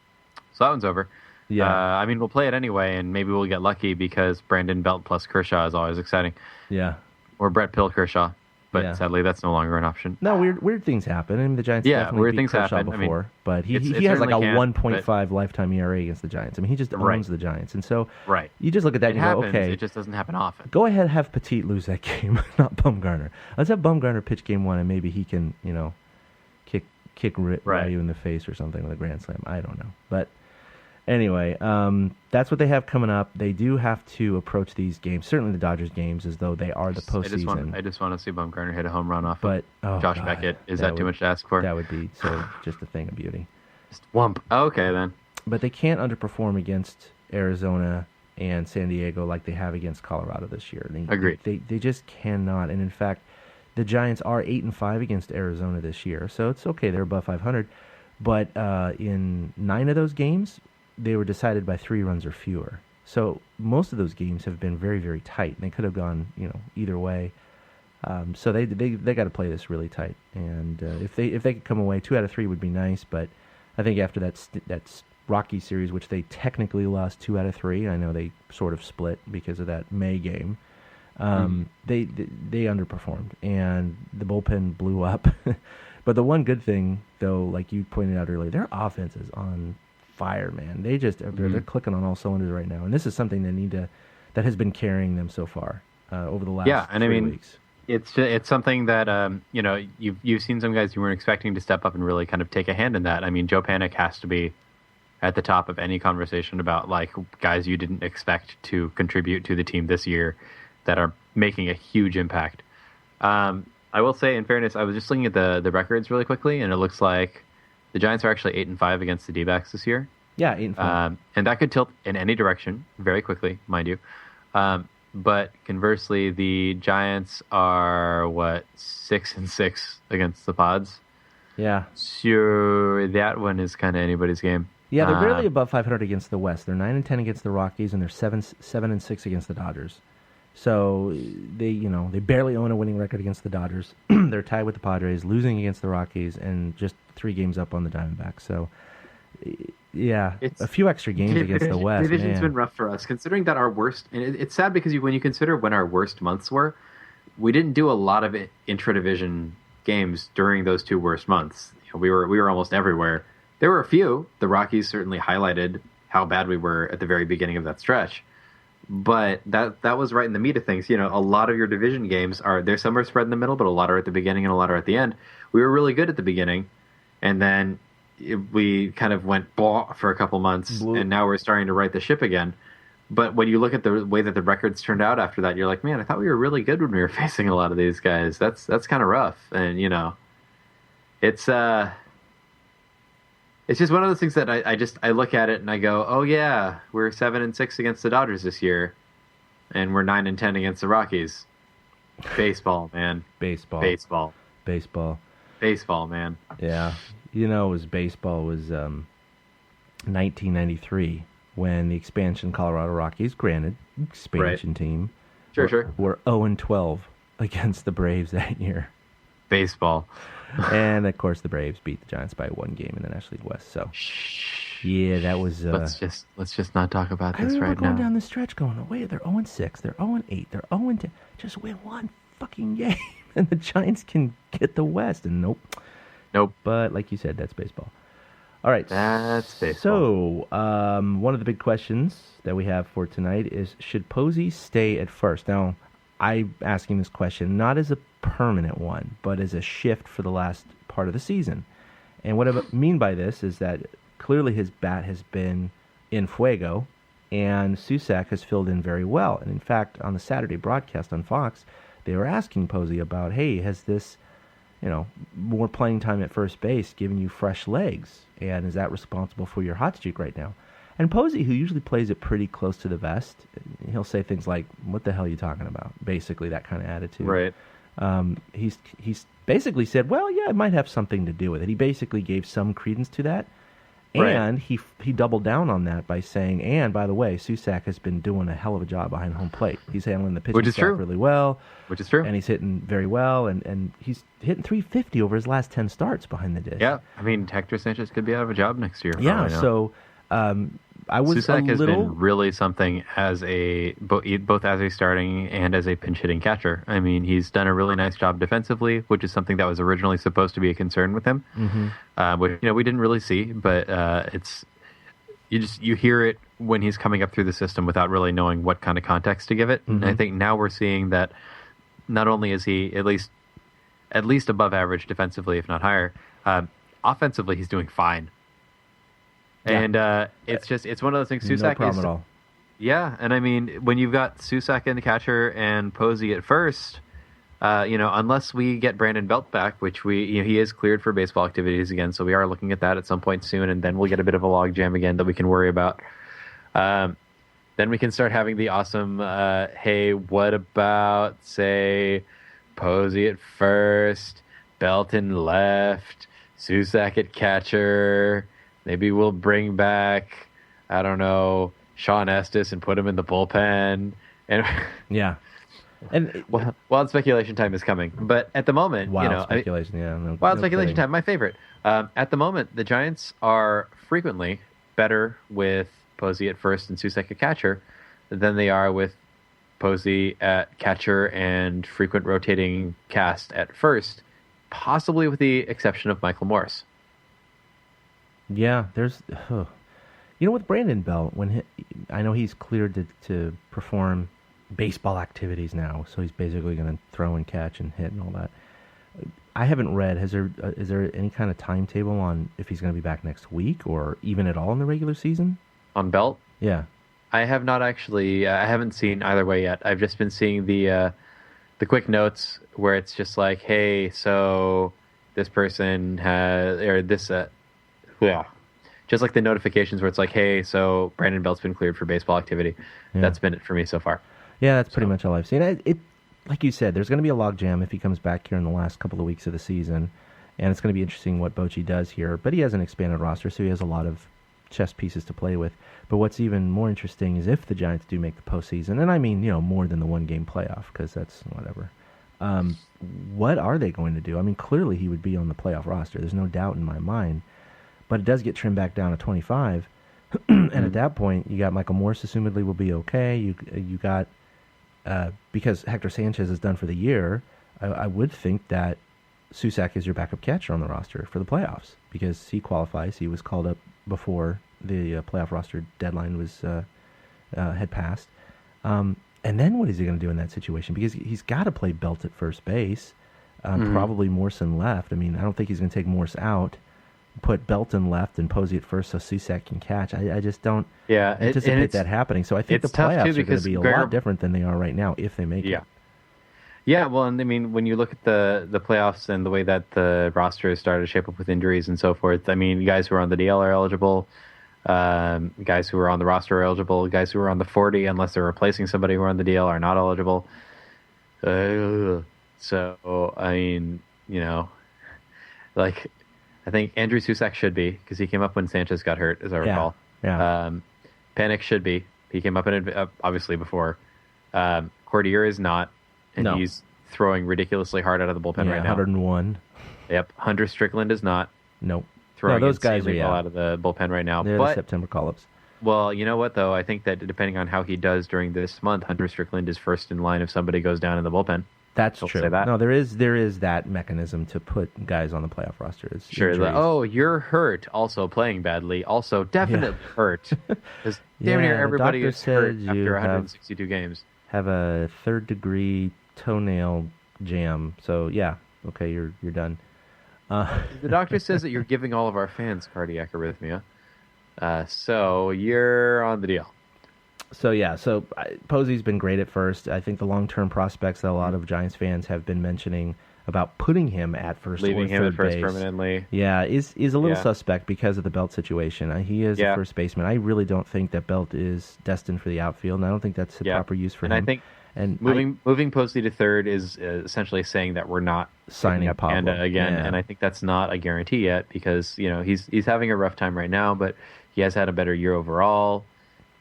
so that one's over. Yeah. We'll play it anyway, and maybe we'll get lucky because Brandon Belt plus Kershaw is always exciting.
Yeah.
Or Brett Pill Kershaw. But sadly, that's no longer an option.
No, weird things happen. The Giants definitely beat Kershaw before. But he has like a 1.5 lifetime ERA against the Giants. He just owns the Giants. And so you just look at that and
happens,
go, okay.
It just doesn't happen often.
Go ahead and have Petit lose that game, not Bumgarner. Let's have Bumgarner pitch game 1, and maybe he can, kick Ryu in the face or something with a grand slam. I don't know. But Anyway, that's what they have coming up. They do have to approach these games, certainly the Dodgers games, as though they are the postseason.
I just want to see Bumgarner hit a home run off
but,
of Josh Beckett. Is that too much to ask for?
That would be just a thing of beauty.
Just whump. Okay, then.
But they can't underperform against Arizona and San Diego like they have against Colorado this year.
Agreed.
They just cannot. And in fact, the Giants are 8-5 against Arizona this year, so it's okay. They're above 500. But in 9 of those games, they were decided by 3 runs or fewer. So most of those games have been very, very tight. And they could have gone, either way. So they got to play this really tight. And if they could come away 2 out of 3 would be nice. But I think after that Rocky series, which they technically lost 2 out of 3, I know they sort of split because of that May game. They underperformed, and the bullpen blew up. But the one good thing, though, like you pointed out earlier, their offense is on fire, man. They're clicking on all cylinders right now, and this is something that has been carrying them so far over the last 3 weeks.
It's something that you've seen some guys you weren't expecting to step up and really kind of take a hand in that. I mean, Joe Panik has to be at the top of any conversation about like guys you didn't expect to contribute to the team this year that are making a huge impact. I will say, in fairness, I was just looking at the records really quickly, and it looks like the Giants are actually 8-5 against the D-backs this year.
Yeah, 8-5.
And that could tilt in any direction very quickly, mind you. But conversely, the Giants are 6-6 against the Pods.
Yeah.
So that one is kind of anybody's game.
Yeah, they're barely above 500 against the West. They're 9-10 against the Rockies, and they're 7-6 against the Dodgers. So they barely own a winning record against the Dodgers. They're tied with the Padres, losing against the Rockies, and just 3 games up on the Diamondbacks. So, yeah, a few extra games against the West.
Division's been rough for us, considering that our worst. And it's sad because when you consider when our worst months were, we didn't do a lot of intra-division games during those 2 worst months. We were almost everywhere. There were a few. The Rockies certainly highlighted how bad we were at the very beginning of that stretch. But that was right in the meat of things. A lot of your division games there's some are spread in the middle, but a lot are at the beginning and a lot are at the end. We were really good at the beginning, and then we kind of went blah for a couple months, and now we're starting to right the ship again. But when you look at the way that the records turned out after that, you're like, man, I thought we were really good when we were facing a lot of these guys. That's kind of rough, and it's just one of those things that I look at it and I go, oh yeah, we're 7-6 against the Dodgers this year, and we're 9-10 against the Rockies. Baseball, man.
Baseball,
man.
Yeah, it was baseball was 1993 when the expansion Colorado Rockies, granted expansion team, were 0-12 against the Braves that year.
Baseball.
And of course, the Braves beat the Giants by 1 game in the National League West. So, yeah, that was.
Let's just not talk about this right now.
Going down the stretch, going, oh wait, they're 0-6, they're 0-8, they're 0-10. Just win 1 fucking game, and the Giants can get the West. And nope. But like you said, that's baseball. All right,
that's baseball.
So, one of the big questions that we have for tonight is: should Posey stay at first? Now, I'm asking this question not as a permanent one, but as a shift for the last part of the season. And what I mean by this is that clearly his bat has been in fuego, and Susac has filled in very well. And in fact, on the Saturday broadcast on Fox, they were asking Posey about, hey, has this, more playing time at first base given you fresh legs? And is that responsible for your hot streak right now? And Posey, who usually plays it pretty close to the vest, he'll say things like, what the hell are you talking about? Basically, that kind of attitude.
Right.
He's basically said, well, yeah, it might have something to do with it. He basically gave some credence to that. And he doubled down on that by saying, and by the way, Susac has been doing a hell of a job behind home plate. He's handling the pitching staff really well.
Which is true.
And he's hitting very well, and he's hitting .350 over his last 10 starts behind the dish.
Yeah, I mean, Hector Sanchez could be out of a job next year.
Yeah, so I was
Susac has been really something as both as a starting and as a pinch hitting catcher. I mean, he's done a really nice job defensively, which is something that was originally supposed to be a concern with him. Which we didn't really see, but it's you hear it when he's coming up through the system without really knowing what kind of context to give it. And I think now we're seeing that not only is he at least above average defensively, if not higher, offensively he's doing fine. And it's one of those things. Susac
no problem at all.
Yeah, and I mean, when you've got Susac in the catcher and Posey at first, unless we get Brandon Belt back, which he is cleared for baseball activities again, so we are looking at that at some point soon, and then we'll get a bit of a log jam again that we can worry about. Then we can start having the awesome, hey, what about, say, Posey at first, Belton left, Susac at catcher. Maybe we'll bring back, I don't know, Sean Estes and put him in the bullpen. And
yeah. And
wild speculation time is coming. But at the moment,
wild speculation,
wild speculation time, my favorite. At the moment, the Giants are frequently better with Posey at first and Susac at catcher than they are with Posey at catcher and frequent rotating cast at first, possibly with the exception of Michael Morse.
Yeah, there's... with Brandon Belt, I know he's cleared to perform baseball activities now, so he's basically going to throw and catch and hit and all that. I haven't read, is there any kind of timetable on if he's going to be back next week or even at all in the regular season?
On Belt?
Yeah.
I have not actually, I haven't seen either way yet. I've just been seeing the quick notes where it's just like, hey, so this person has, or this, just like the notifications where it's like, hey, so Brandon Belt's been cleared for baseball activity. Yeah. That's been it for me so far.
Yeah, that's pretty much all I've seen. It like you said, there's going to be a logjam if he comes back here in the last couple of weeks of the season, and it's going to be interesting what Bochy does here. But he has an expanded roster, so he has a lot of chess pieces to play with. But what's even more interesting is if the Giants do make the postseason, and I mean, more than the one-game playoff, because that's whatever. What are they going to do? I mean, clearly he would be on the playoff roster. There's no doubt in my mind. But it does get trimmed back down to 25. And at that point, you got Michael Morse, assumedly will be okay. You got, because Hector Sanchez is done for the year, I would think that Susac is your backup catcher on the roster for the playoffs because he qualifies. He was called up before the playoff roster deadline was had passed. And then what is he going to do in that situation? Because he's got to play Belt at first base, probably Morse in left. I mean, I don't think he's going to take Morse out, put Belton left and Posey at first so Susac can catch. I just don't anticipate that happening. So I think the playoffs are going to be a lot different than they are right now if they make it.
Yeah, well, and I mean, when you look at the playoffs and the way that the roster has started to shape up with injuries and so forth, I mean, guys who are on the DL are eligible, guys who are on the roster are eligible, guys who are on the 40, unless they're replacing somebody who are on the DL, are not eligible. So, I mean, I think Andrew Susac should be, because he came up when Sanchez got hurt, as I recall.
Yeah.
Panik should be. He came up obviously before. Cordier is not, and he's throwing ridiculously hard out of the bullpen right now.
101.
Yep. Hunter Strickland is not.
Nope.
Throwing
those guys are
well out of the bullpen right now.
They're the September call-ups.
Well, you know what, though? I think that depending on how he does during this month, Hunter Strickland is first in line if somebody goes down in the bullpen.
That's true. Say that. No, there is that mechanism to put guys on the playoff roster.
Sure. You're hurt. Also playing badly. Also definitely hurt. Because damn near everybody is hurt after 162 games.
Have a third-degree toenail jam. So yeah, okay, you're done.
The doctor says that you're giving all of our fans cardiac arrhythmia. So you're on the deal.
So Posey's been great at first. I think the long-term prospects that a lot of Giants fans have been mentioning about putting him at first,
leaving him at first
base,
permanently,
is a little suspect because of the Belt situation. He is a first baseman. I really don't think that Belt is destined for the outfield, and I don't think that's the proper use for him.
I think moving Posey to third is essentially saying that we're not
signing up
Panda again, and I think that's not a guarantee yet because he's having a rough time right now, but he has had a better year overall.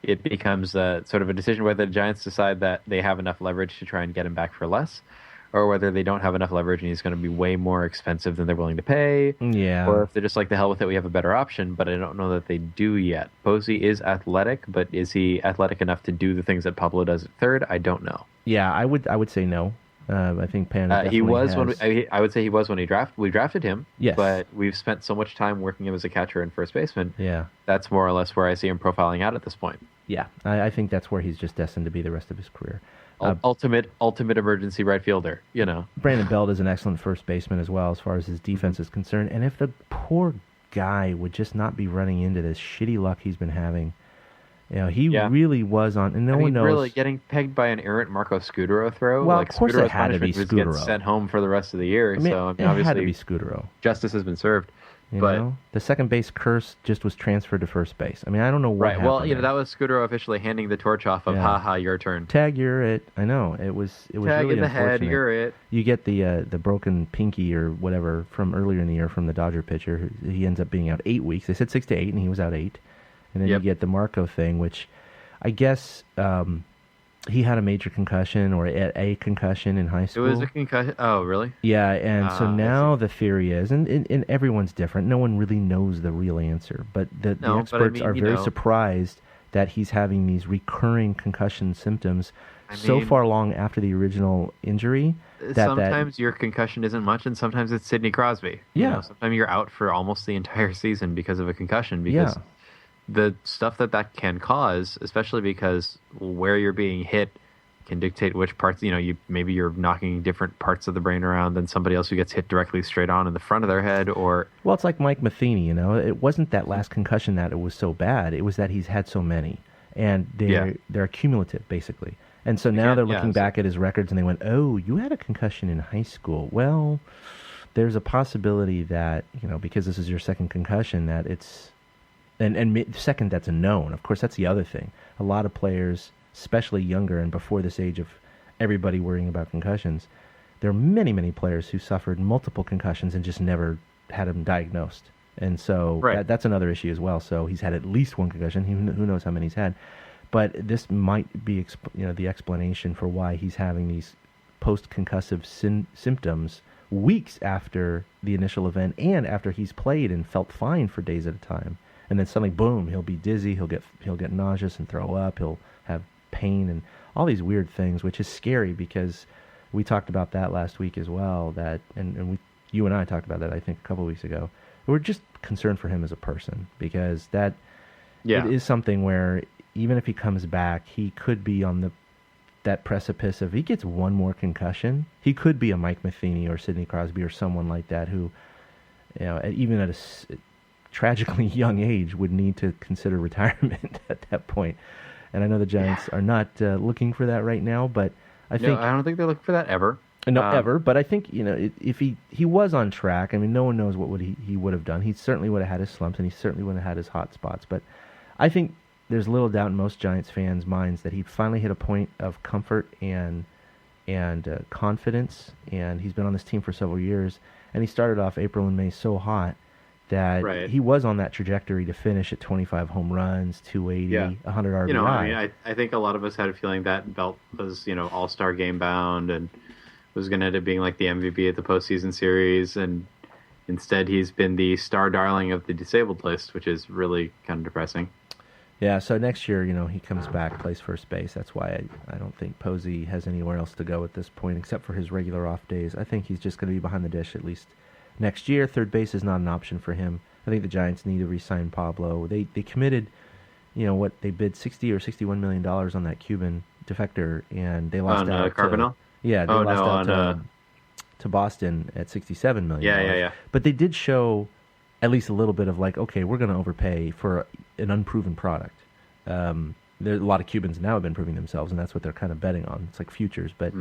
It becomes sort of a decision whether the Giants decide that they have enough leverage to try and get him back for less, or whether they don't have enough leverage and he's going to be way more expensive than they're willing to pay.
Yeah.
Or if they're just like, the hell with it, we have a better option, but I don't know that they do yet. Posey is athletic, but is he athletic enough to do the things that Pablo does at third? I don't know.
Yeah, I would say no. I think Pan.
He was I would say he was when we drafted him.
Yes.
But we've spent so much time working him as a catcher and first baseman.
Yeah.
That's more or less where I see him profiling out at this point.
Yeah, I think that's where he's just destined to be the rest of his career.
Ultimate emergency right fielder,
Brandon Belt is an excellent first baseman as well as far as his defense is concerned. And if the poor guy would just not be running into this shitty luck he's been having. He really was on, and no one knows.
Really getting pegged by an errant Marco Scutaro throw.
Well, of course it had to be Scutaro.
Gets sent home for the rest of the year.
I mean,
so
it
obviously
had to be Scutaro.
Justice has been served. But
the second base curse just was transferred to first base. I mean, I don't know what happened.
Well, that was Scutaro officially handing the torch off of haha, your turn.
Tag, you're it. I know. It was
Tag
really
in the
unfortunate.
head, you're it.
You get the broken pinky or whatever from earlier in the year from the Dodger pitcher. He ends up being out 8 weeks. They said 6 to 8, and he was out 8. And then you get the Marco thing, which I guess he had a major concussion or a concussion in high school.
It was a concussion. Oh, really?
Yeah, and so now the theory is, and everyone's different. No one really knows the real answer, but the experts are very surprised that he's having these recurring concussion symptoms so far long after the original injury.
Sometimes your concussion isn't much, and sometimes it's Sidney Crosby.
Yeah.
Sometimes you're out for almost the entire season because of a concussion. Because the stuff that can cause, especially because where you're being hit can dictate which parts, maybe you're knocking different parts of the brain around than somebody else who gets hit directly straight on in the front of their head, or...
Well, it's like Mike Matheny, It wasn't that last concussion that it was so bad. It was that he's had so many. And they're cumulative, basically. And so now they're looking back at his records and they went, oh, you had a concussion in high school. Well, there's a possibility that, because this is your second concussion, that it's... And second, that's a known. Of course, that's the other thing. A lot of players, especially younger and before this age of everybody worrying about concussions, there are many, many players who suffered multiple concussions and just never had them diagnosed. And so that's another issue as well. So he's had at least one concussion. Who knows how many he's had. But this might be the explanation for why he's having these post-concussive symptoms weeks after the initial event and after he's played and felt fine for days at a time. And then suddenly, boom, he'll be dizzy, he'll get nauseous and throw up, he'll have pain and all these weird things, which is scary because we talked about that last week as well. You and I talked about that, I think, a couple of weeks ago. We're just concerned for him as a person because it is something where even if he comes back, he could be on that precipice of, if he gets one more concussion, he could be a Mike Matheny or Sidney Crosby or someone like that who, even at a tragically young age would need to consider retirement at that point. And I know the Giants are not looking for that right now, but I
don't think they're looking for that ever.
No, ever. But I think if he was on track, I mean, no one knows what he would have done. He certainly would have had his slumps, and he certainly would have had his hot spots. But I think there's little doubt in most Giants fans' minds that he finally hit a point of comfort and confidence. And he's been on this team for several years, and he started off April and May so hot that he was on that trajectory to finish at 25 home runs, 280, 100 RBI.
I think a lot of us had a feeling that Belt was, all-star game bound and was going to end up being like the MVP at the postseason series, and instead he's been the star darling of the disabled list, which is really kind of depressing.
Yeah, so next year, he comes back, plays first base. That's why I don't think Posey has anywhere else to go at this point except for his regular off days. I think he's just going to be behind the dish at least next year. Third base is not an option for him. I think the Giants need to re-sign Pablo. They committed, they bid $60 or $61 million on that Cuban defector, and they lost out
Carbonell?
They lost out to Boston at $67 million.
Yeah.
But they did show at least a little bit of okay, we're going to overpay for an unproven product. There's a lot of Cubans now have been proving themselves, and that's what they're kind of betting on. It's like futures. But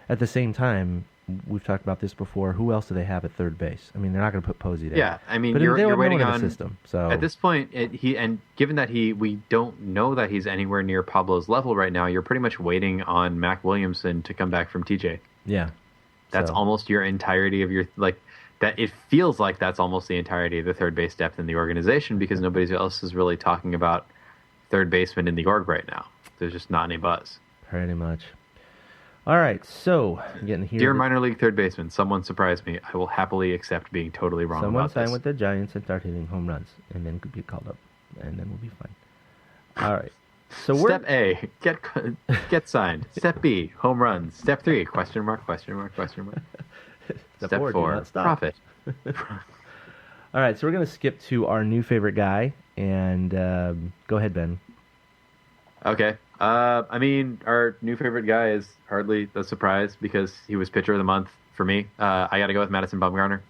at the same time, we've talked about this before. Who else do they have at third base? I mean, they're not going to put Posey there.
Yeah, I mean,
but
you're waiting on
the system. So
at this point, given that we don't know that he's anywhere near Pablo's level right now, you're pretty much waiting on Mac Williamson to come back from TJ.
Yeah,
that's almost your entirety of your that. It feels like that's almost the entirety of the third base depth in the organization because nobody else is really talking about third baseman in the org right now. There's just not any buzz.
Pretty much. All right, so getting here.
Dear minor league third baseman, someone surprised me. I will happily accept being totally wrong about this.
Someone sign with the Giants and start hitting home runs, and then could be called up, and then we'll be fine. All right. So
Step A, get signed. Step B, home runs. Step 3, question mark. Step 4, profit.
All right, so we're going to skip to our new favorite guy, and go ahead, Ben.
Okay. I mean, our new favorite guy is hardly a surprise because he was pitcher of the month for me. I got to go with Madison Bumgarner.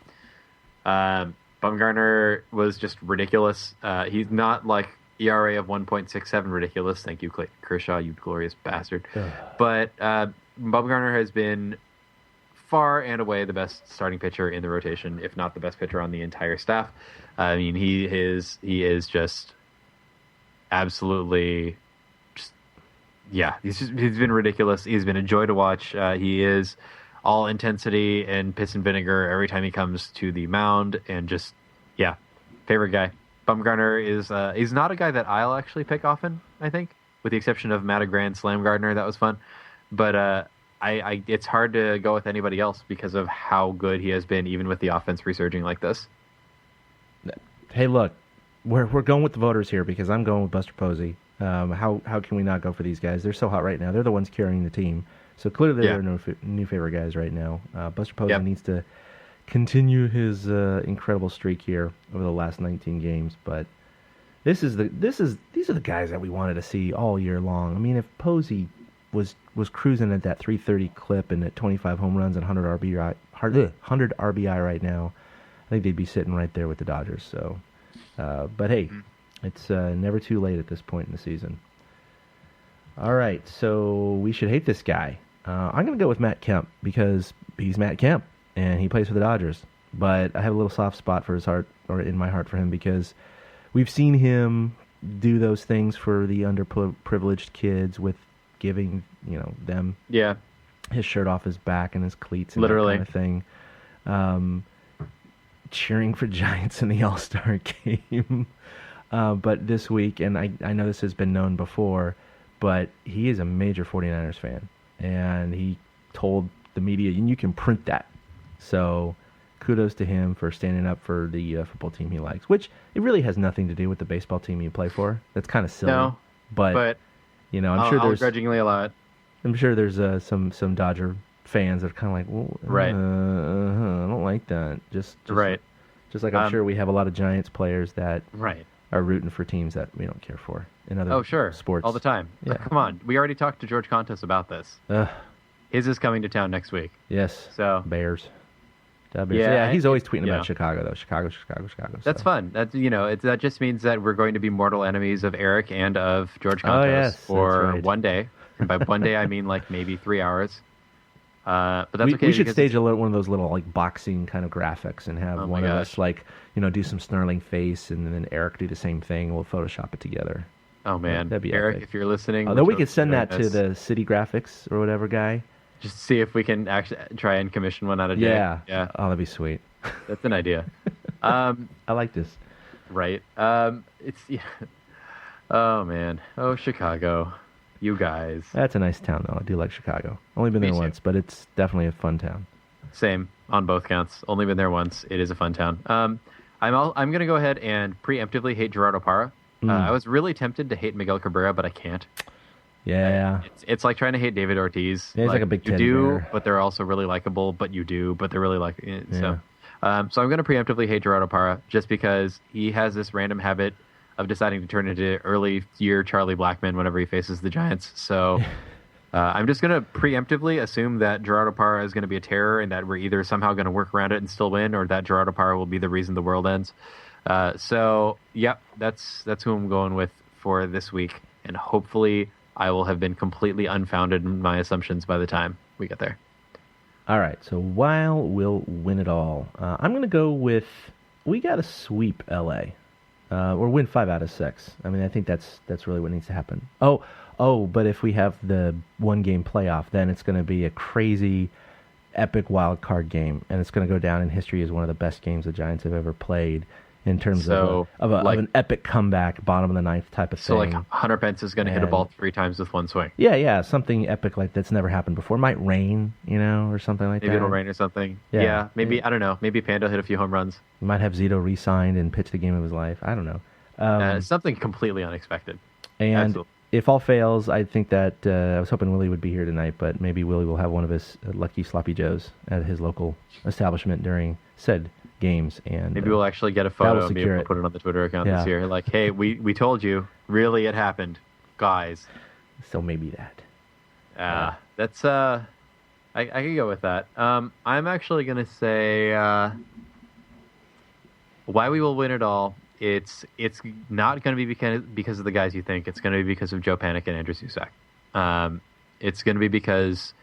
Bumgarner was just ridiculous. He's not like ERA of 1.67 ridiculous. Thank you, Kershaw, you glorious bastard. But Bumgarner has been far and away the best starting pitcher in the rotation, if not the best pitcher on the entire staff. I mean, he is just absolutely, he's been ridiculous. He's been a joy to watch. He is all intensity and piss and vinegar every time he comes to the mound, and just favorite guy. Bumgarner is not a guy that I'll actually pick often, I think, with the exception of Matt Grand Slam Gardner. That was fun, but I it's hard to go with anybody else because of how good he has been, even with the offense resurging like this.
Hey, look, we're going with the voters here because I'm going with Buster Posey. How can we not go for these guys? They're so hot right now. They're the ones carrying the team. So clearly they're new favorite guys right now. Buster Posey needs to continue his incredible streak here over the last 19 games. But these are the guys that we wanted to see all year long. I mean, if Posey was cruising at that 330 clip and at 25 home runs and 100 RBI right now, I think they'd be sitting right there with the Dodgers. So, but hey, it's never too late at this point in the season. All right, so we should hate this guy. I'm going to go with Matt Kemp because he's Matt Kemp and he plays for the Dodgers. But I have a little soft spot for his heart, or in my heart for him, because we've seen him do those things for the underprivileged kids with giving them his shirt off his back and his cleats and
literally
that kind of thing. Cheering for Giants in the All-Star game. But this week, and I know this has been known before, but he is a major 49ers fan. And he told the media, and you can print that. So kudos to him for standing up for the football team he likes, which it really has nothing to do with the baseball team you play for. That's kind of silly.
No, but
I'll
grudgingly allow it.
I'm sure there's some Dodger fans that are kind of like, well,
right.
I don't like that. Just
right.
Just like I'm sure we have a lot of Giants players that
right.
are rooting for teams that we don't care for in other sports.
All the time.
Yeah.
Come on. We already talked to George Kontos about this. His is coming to town next week.
Yes.
So
Bears. Yeah, he's always tweeting about Chicago, though. Chicago.
That's fun. That's that just means that we're going to be mortal enemies of Eric and of George Kontos for one day. And by one day, I mean like maybe 3 hours. But that's okay.
We should stage one of those little like boxing kind of graphics and have one of us do some snarling face, and then Eric do the same thing. We'll Photoshop it together.
Oh man,
that'd be
Eric,
epic.
if you're listening,
although we could send that to the City Graphics or whatever guy.
Just see if we can actually try and commission one out of day.
Yeah. Oh, that'd be sweet.
That's an idea.
I like this.
Right. Oh man. Oh, Chicago. You guys.
That's a nice town, though. I do like Chicago. Only been there once, but it's definitely a fun town.
Same on both counts. Only been there once. It is a fun town. I'm going to go ahead and preemptively hate Gerardo Parra. I was really tempted to hate Miguel Cabrera, but I can't.
Yeah.
It's like trying to hate David Ortiz.
Yeah, he's like a big teddy bear.
But they're also really likable. But they're really like so. So I'm going to preemptively hate Gerardo Parra just because he has this random habit of deciding to turn into early year Charlie Blackmon whenever he faces the Giants. So I'm just going to preemptively assume that Gerardo Parra is going to be a terror, and that we're either somehow going to work around it and still win, or that Gerardo Parra will be the reason the world ends. So that's who I'm going with for this week, and hopefully I will have been completely unfounded in my assumptions by the time we get there.
All right, so while we'll win it all, I'm going to go with we got to sweep L.A. Or win 5 out of 6. I mean, I think that's really what needs to happen. Oh, but if we have the one-game playoff, then it's going to be a crazy, epic wild card game, and it's going to go down in history as one of the best games the Giants have ever played in terms of an epic comeback, bottom of the ninth type of thing.
So like Hunter Pence is going to hit a ball 3 times with one swing.
Yeah, something epic like that's never happened before. It might rain, or something like that.
Maybe it'll rain or something. Yeah, maybe, I don't know. Maybe Pando hit a few home runs.
You might have Zito re-signed and pitch the game of his life. I don't know.
Something completely unexpected.
And
Absolutely.
If all fails, I think that I was hoping Willie would be here tonight, but maybe Willie will have one of his lucky sloppy joes at his local establishment during said games, and
maybe we'll actually get a photo and be able to put it on the Twitter account this year. Like, hey, we told you, really, it happened, guys.
So maybe that.
That's I could go with that. I'm actually gonna say why we will win it all. It's not going to be because of the guys you think. It's going to be because of Joe Panik and Andrew Susac. It's going to be because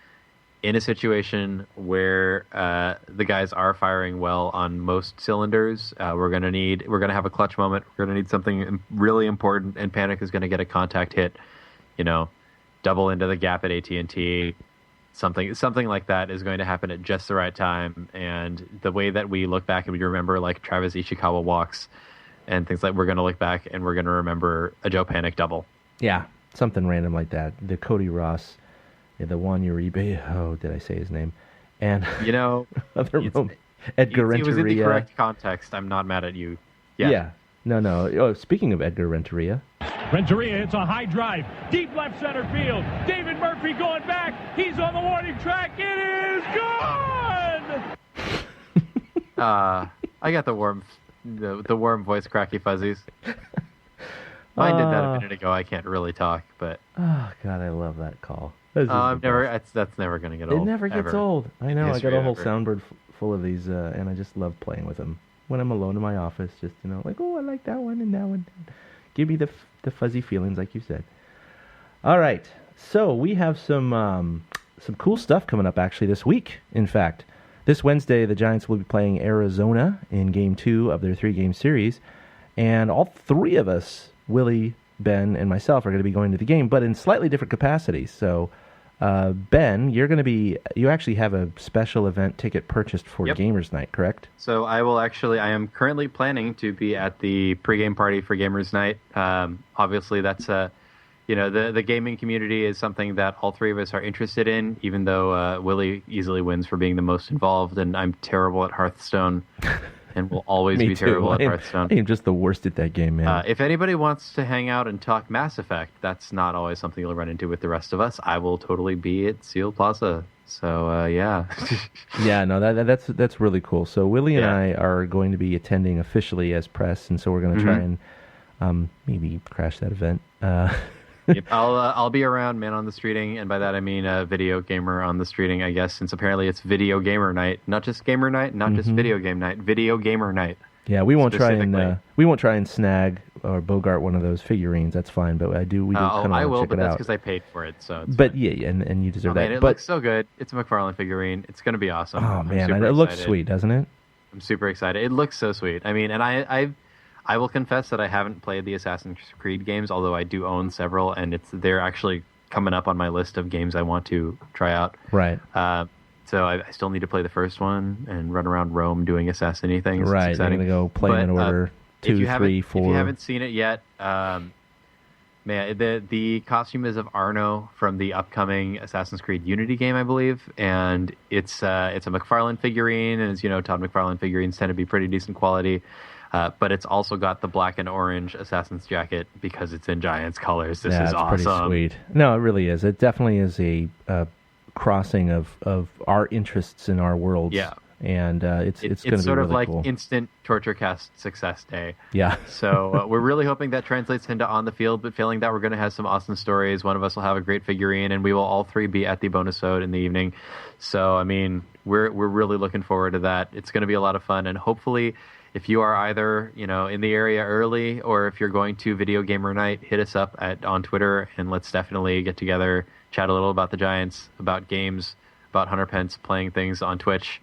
in a situation where the guys are firing well on most cylinders, we're going to have a clutch moment. We're going to need something really important, and Panik is going to get a contact hit, double into the gap at AT&T. Something like that is going to happen at just the right time. And the way that we look back and we remember like Travis Ishikawa walks and things like, we're going to look back and we're going to remember a Joe Panik double.
Yeah, something random like that. The Cody Ross, the Juan Uribe. Oh, did I say his name? And Edgar Renteria.
It was in the correct context. I'm not mad at you.
Yeah. No. Oh, speaking of Edgar Renteria.
Renteria, it's a high drive. Deep left center field. David Murphy going back. He's on the warning track. It is gone!
I got the warm voice cracky fuzzies. Mine did that a minute ago. I can't really talk, but...
Oh, God, I love that call.
That's never going to get old.
It never gets old. I know.
History
I got a whole soundboard full of these, and I just love playing with them. When I'm alone in my office, just, like, oh, I like that one and that one. Give me the fuzzy feelings, like you said. All right. So we have some cool stuff coming up, actually, this week, in fact. This Wednesday, the Giants will be playing Arizona in Game 2 of their 3-game series. And all three of us, Willie, Ben, and myself, are going to be going to the game, but in slightly different capacities. So, Ben, you actually have a special event ticket purchased for Gamers Night, correct?
So I am currently planning to be at the pregame party for Gamers Night. Obviously, that's the gaming community is something that all three of us are interested in, even though Willie easily wins for being the most involved, and I'm terrible at Hearthstone. And will always be terrible at Hearthstone.
I am just the worst at that game, man.
If anybody wants to hang out and talk Mass Effect, that's not always something you'll run into with the rest of us. I will totally be at Seal Plaza. So, yeah.
Yeah, no, that's really cool. So Willie and I are going to be attending officially as press, and so we're going to try and maybe crash that event.
Yep, I'll be around, man on the streeting, and by that I mean video gamer on the streeting, I guess, since apparently it's video gamer night, not just gamer night, not just video game night, video gamer night.
Yeah, we won't try and snag or Bogart one of those figurines. That's fine, but we do kind of want to check it out.
I will, but that's because I paid for it. So,
but yeah, and you deserve that.
Man, it looks so good. It's a McFarlane figurine. It's going to be awesome.
Oh man, it looks sweet, doesn't it?
I'm super excited. It looks so sweet. I mean, and I will confess that I haven't played the Assassin's Creed games, although I do own several, and they're actually coming up on my list of games I want to try out.
Right.
So I still need to play the first one and run around Rome doing assassin-y things.
Right, you're going to go play in order 2, 3, 4.
If you haven't seen it yet, man, the costume is of Arno from the upcoming Assassin's Creed Unity game, I believe, and it's a McFarlane figurine, and as you know, Todd McFarlane figurines tend to be pretty decent quality. But it's also got the black and orange Assassin's jacket because it's in Giants colors. This is awesome.
Pretty sweet. No, it really is. It definitely is a crossing of our interests in our worlds. Yeah. And it's going to be
sort of
really
like
cool.
instant Torture Cast success day.
Yeah.
So we're really hoping that translates into on the field, but failing that, we're going to have some awesome stories. One of us will have a great figurine, and we will all three be at the bonus ode in the evening. So, I mean, we're really looking forward to that. It's going to be a lot of fun, and hopefully, if you are either, in the area early, or if you're going to Video Gamer Night, hit us up on Twitter, and let's definitely get together, chat a little about the Giants, about games, about Hunter Pence playing things on Twitch.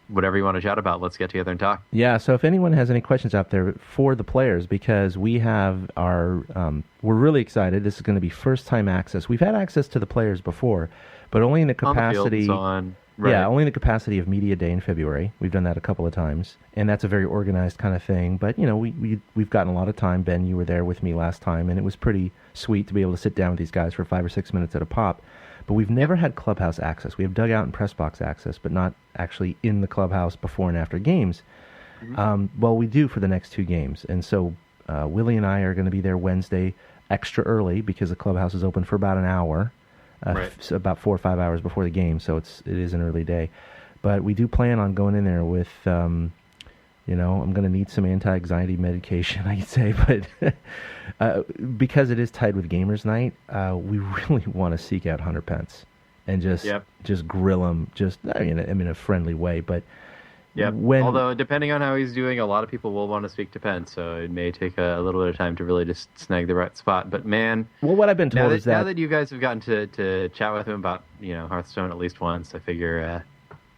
Whatever you want to chat about, let's get together and talk.
Yeah, so if anyone has any questions out there for the players, because we have we're really excited. This is going to be first-time access. We've had access to the players before, but only in the capacity...
On the field and so on. Right.
Yeah, only in the capacity of Media Day in February. We've done that a couple of times, and that's a very organized kind of thing. But, we've gotten a lot of time. Ben, you were there with me last time, and it was pretty sweet to be able to sit down with these guys for 5 or 6 minutes at a pop. But we've never had clubhouse access. We have dugout and press box access, but not actually in the clubhouse before and after games. Mm-hmm. Well, we do for the next 2 games. And so Willie and I are going to be there Wednesday extra early because the clubhouse is open for about an hour. So about 4 or 5 hours before the game, so it is an early day. But we do plan on going in there with, I'm going to need some anti-anxiety medication, I could say, but because it is tied with Gamers Night, we really want to seek out Hunter Pence and just grill him, in a friendly way. But
Yep. Although, depending on how he's doing, a lot of people will want to speak to Pence, so it may take a little bit of time to really just snag the right spot. But, man...
Well, what I've been told is that...
Now that you guys have gotten to chat with him about, Hearthstone at least once, I figure...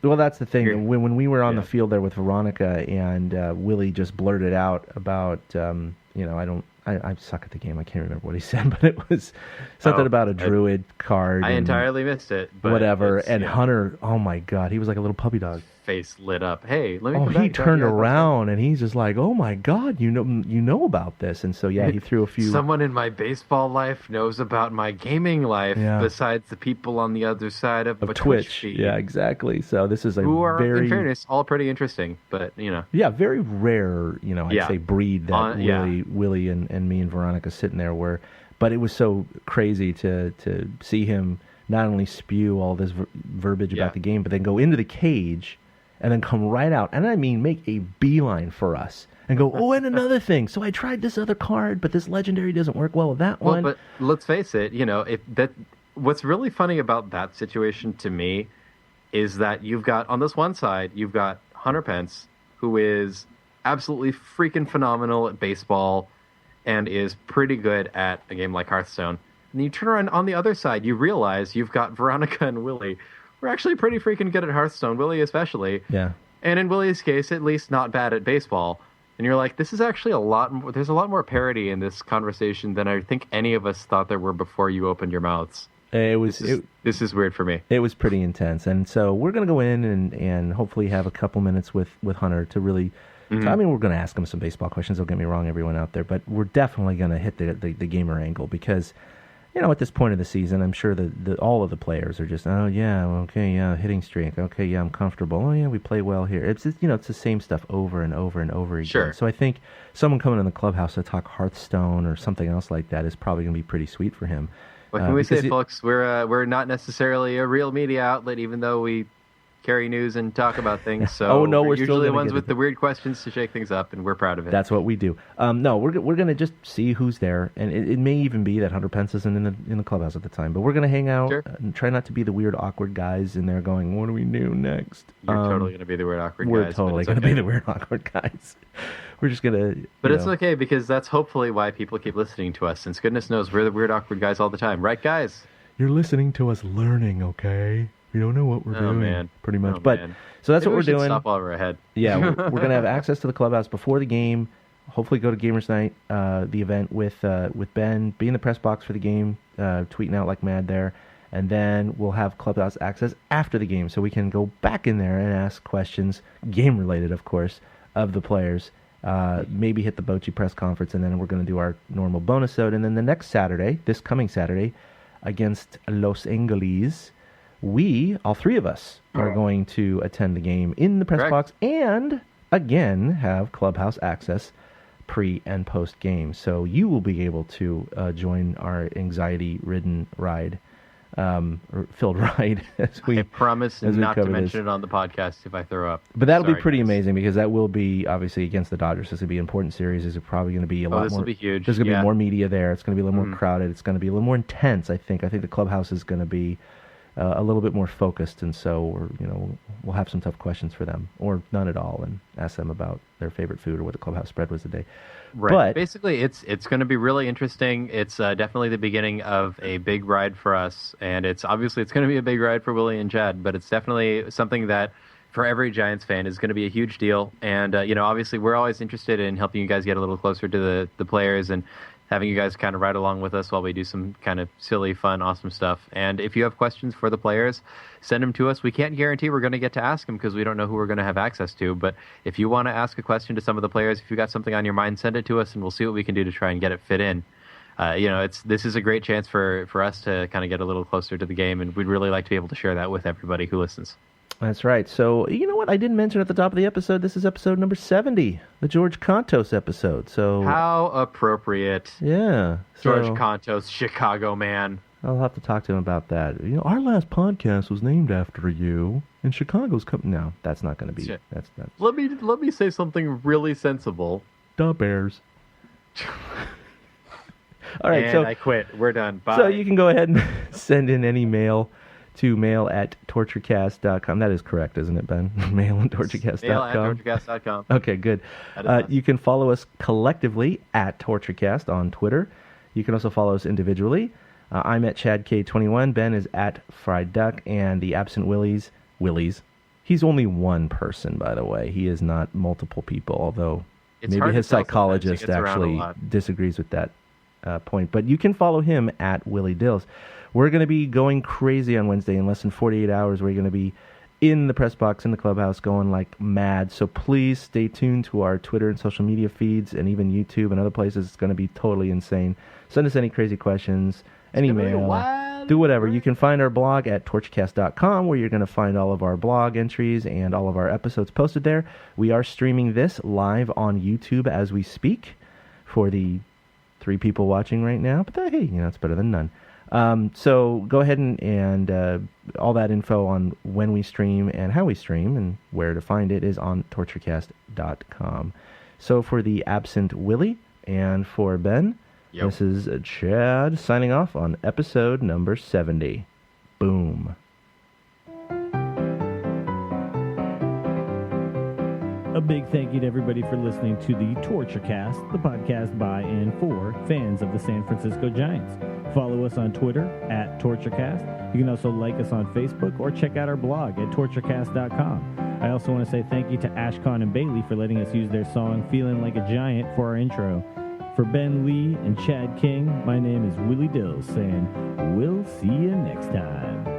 Well, that's the thing. When we were on the field there with Veronica and Willie just blurted out about, I suck at the game. I can't remember what he said, but it was something about a druid card.
I entirely missed it. But
whatever. And Hunter, oh my God, he was like a little puppy dog.
Face lit up. Hey, let me come back.
He turned around and he's just like, oh my God, you know about this. And so, he threw a few.
Someone in my baseball life knows about my gaming life besides the people on the other side of a Twitch feed.
Yeah, exactly. So this is
who are, in fairness, all pretty interesting, but
Yeah, very rare, I'd say breed that Willie and me and Veronica sitting there were. But it was so crazy to see him not only spew all this verbiage about the game, but then go into the cage and then come right out, and I mean make a beeline for us, and go, oh, and another thing, so I tried this other card, but this legendary doesn't work well with that one.
Well, but let's face it, what's really funny about that situation to me is that you've got, on this one side, you've got Hunter Pence, who is absolutely freaking phenomenal at baseball, and is pretty good at a game like Hearthstone. And you turn around on the other side, you realize you've got Veronica and Willie. We're actually pretty freaking good at Hearthstone, Willie especially.
Yeah.
And in Willie's case, at least not bad at baseball. And you're like, this is actually there's a lot more parity in this conversation than I think any of us thought there were before you opened your mouths. This is weird for me.
It was pretty intense. And so we're going to go in and hopefully have a couple minutes with Hunter to really... Mm-hmm. I mean, we're going to ask him some baseball questions. Don't get me wrong, everyone out there. But we're definitely going to hit the gamer angle because... at this point of the season, I'm sure that all of the players are just, hitting streak. Okay, yeah, I'm comfortable. Oh, yeah, we play well here. It's just, it's the same stuff over and over and over again.
Sure.
So I think someone coming in the clubhouse to talk Hearthstone or something else like that is probably going to be pretty sweet for him.
What can we say, folks? We're not necessarily a real media outlet, even though we carry news and talk about things. So we're usually the ones with the weird questions to shake things up, and we're proud of it.
That's what we do. We're going to just see who's there, and it may even be that Hunter Pence isn't in the clubhouse at the time, but we're going to hang out and try not to be the weird, awkward guys in there going, what do we do next?
You're totally going to be the weird, awkward guys.
We're totally going to be the weird, awkward guys. We're just going to...
But it's okay, because that's hopefully why people keep listening to us, since goodness knows we're the weird, awkward guys all the time. Right, guys?
You're listening to us learning, okay? We don't know what we're doing,
man.
Pretty much.
Man.
So that's
Maybe
what we're doing.
Stop while we're ahead.
Yeah, we're going to have access to the clubhouse before the game. Hopefully go to Gamers Night, the event with Ben, be in the press box for the game, tweeting out like mad there. And then we'll have clubhouse access after the game, so we can go back in there and ask questions, game-related, of course, of the players. Maybe hit the Bochy press conference, and then we're going to do our normal bonus episode. And then the next Saturday, this coming Saturday, against Los Angeles... all three of us, are going to attend the game in the press box and, again, have clubhouse access pre- and post-game. So you will be able to join our anxiety-ridden ride, or filled ride. I
promise not to mention it on the podcast if I throw up.
But that'll be pretty amazing because that will be, obviously, against the Dodgers. This will be an important series. There's probably going to be a lot more.
This will be huge.
There's going to be more media there. It's going to be a little more crowded. It's going to be a little more intense, I think. I think the clubhouse is going to be... a little bit more focused, and so we'll have some tough questions for them, or none at all, and ask them about their favorite food or what the clubhouse spread was today.
Right. But basically, it's going to be really interesting. It's definitely the beginning of a big ride for us, and it's going to be a big ride for Willie and Chad. But it's definitely something that, for every Giants fan, is going to be a huge deal. And obviously, we're always interested in helping you guys get a little closer to the players and having you guys kind of ride along with us while we do some kind of silly, fun, awesome stuff. And if you have questions for the players, send them to us. We can't guarantee we're going to get to ask them because we don't know who we're going to have access to. But if you want to ask a question to some of the players, if you got something on your mind, send it to us, and we'll see what we can do to try and get it fit in. This is a great chance for us to kind of get a little closer to the game, and we'd really like to be able to share that with everybody who listens.
That's right. So, you know what? I didn't mention at the top of the episode, this is episode number 70, the George Kontos episode. So
how appropriate.
Yeah.
George Kontos, Chicago man.
I'll have to talk to him about that. Our last podcast was named after you, and Chicago's coming. No, that's not going to be. That's not.
Let me say something really sensible.
The Bears. All right,
and I quit. We're done. Bye.
So you can go ahead and send in any mail to mail@torturecast.com. That is correct, isn't it, Ben? Mail@torturecast.com.
Mail@torturecast.com.
Okay, good. You can follow us collectively at TortureCast on Twitter. You can also follow us individually. I'm at ChadK21. Ben is at Fried Duck, and the absent Willies. He's only one person, by the way. He is not multiple people, although maybe his psychologist actually disagrees with that point. But you can follow him at Willie Dills. We're going to be going crazy on Wednesday. In less than 48 hours, we're going to be in the press box, in the clubhouse, going like mad. So please stay tuned to our Twitter and social media feeds, and even YouTube and other places. It's going to be totally insane. Send us any crazy questions, any mail, do whatever. You can find our blog at torturecast.com, where you're going to find all of our blog entries and all of our episodes posted there. We are streaming this live on YouTube as we speak for the 3 people watching right now. But hey, it's better than none. So go ahead and all that info on when we stream and how we stream and where to find it is on torturecast.com. So for the absent Willie and for Ben, this is Chad signing off on episode number 70. Boom.
A big thank you to everybody for listening to the TortureCast, the podcast by and for fans of the San Francisco Giants. Follow us on Twitter at TortureCast. You can also like us on Facebook or check out our blog at torturecast.com. I also want to say thank you to Ashcon and Bailey for letting us use their song Feeling Like a Giant for our intro. For Ben Lee and Chad King, my name is Willie Dills saying, we'll see you next time.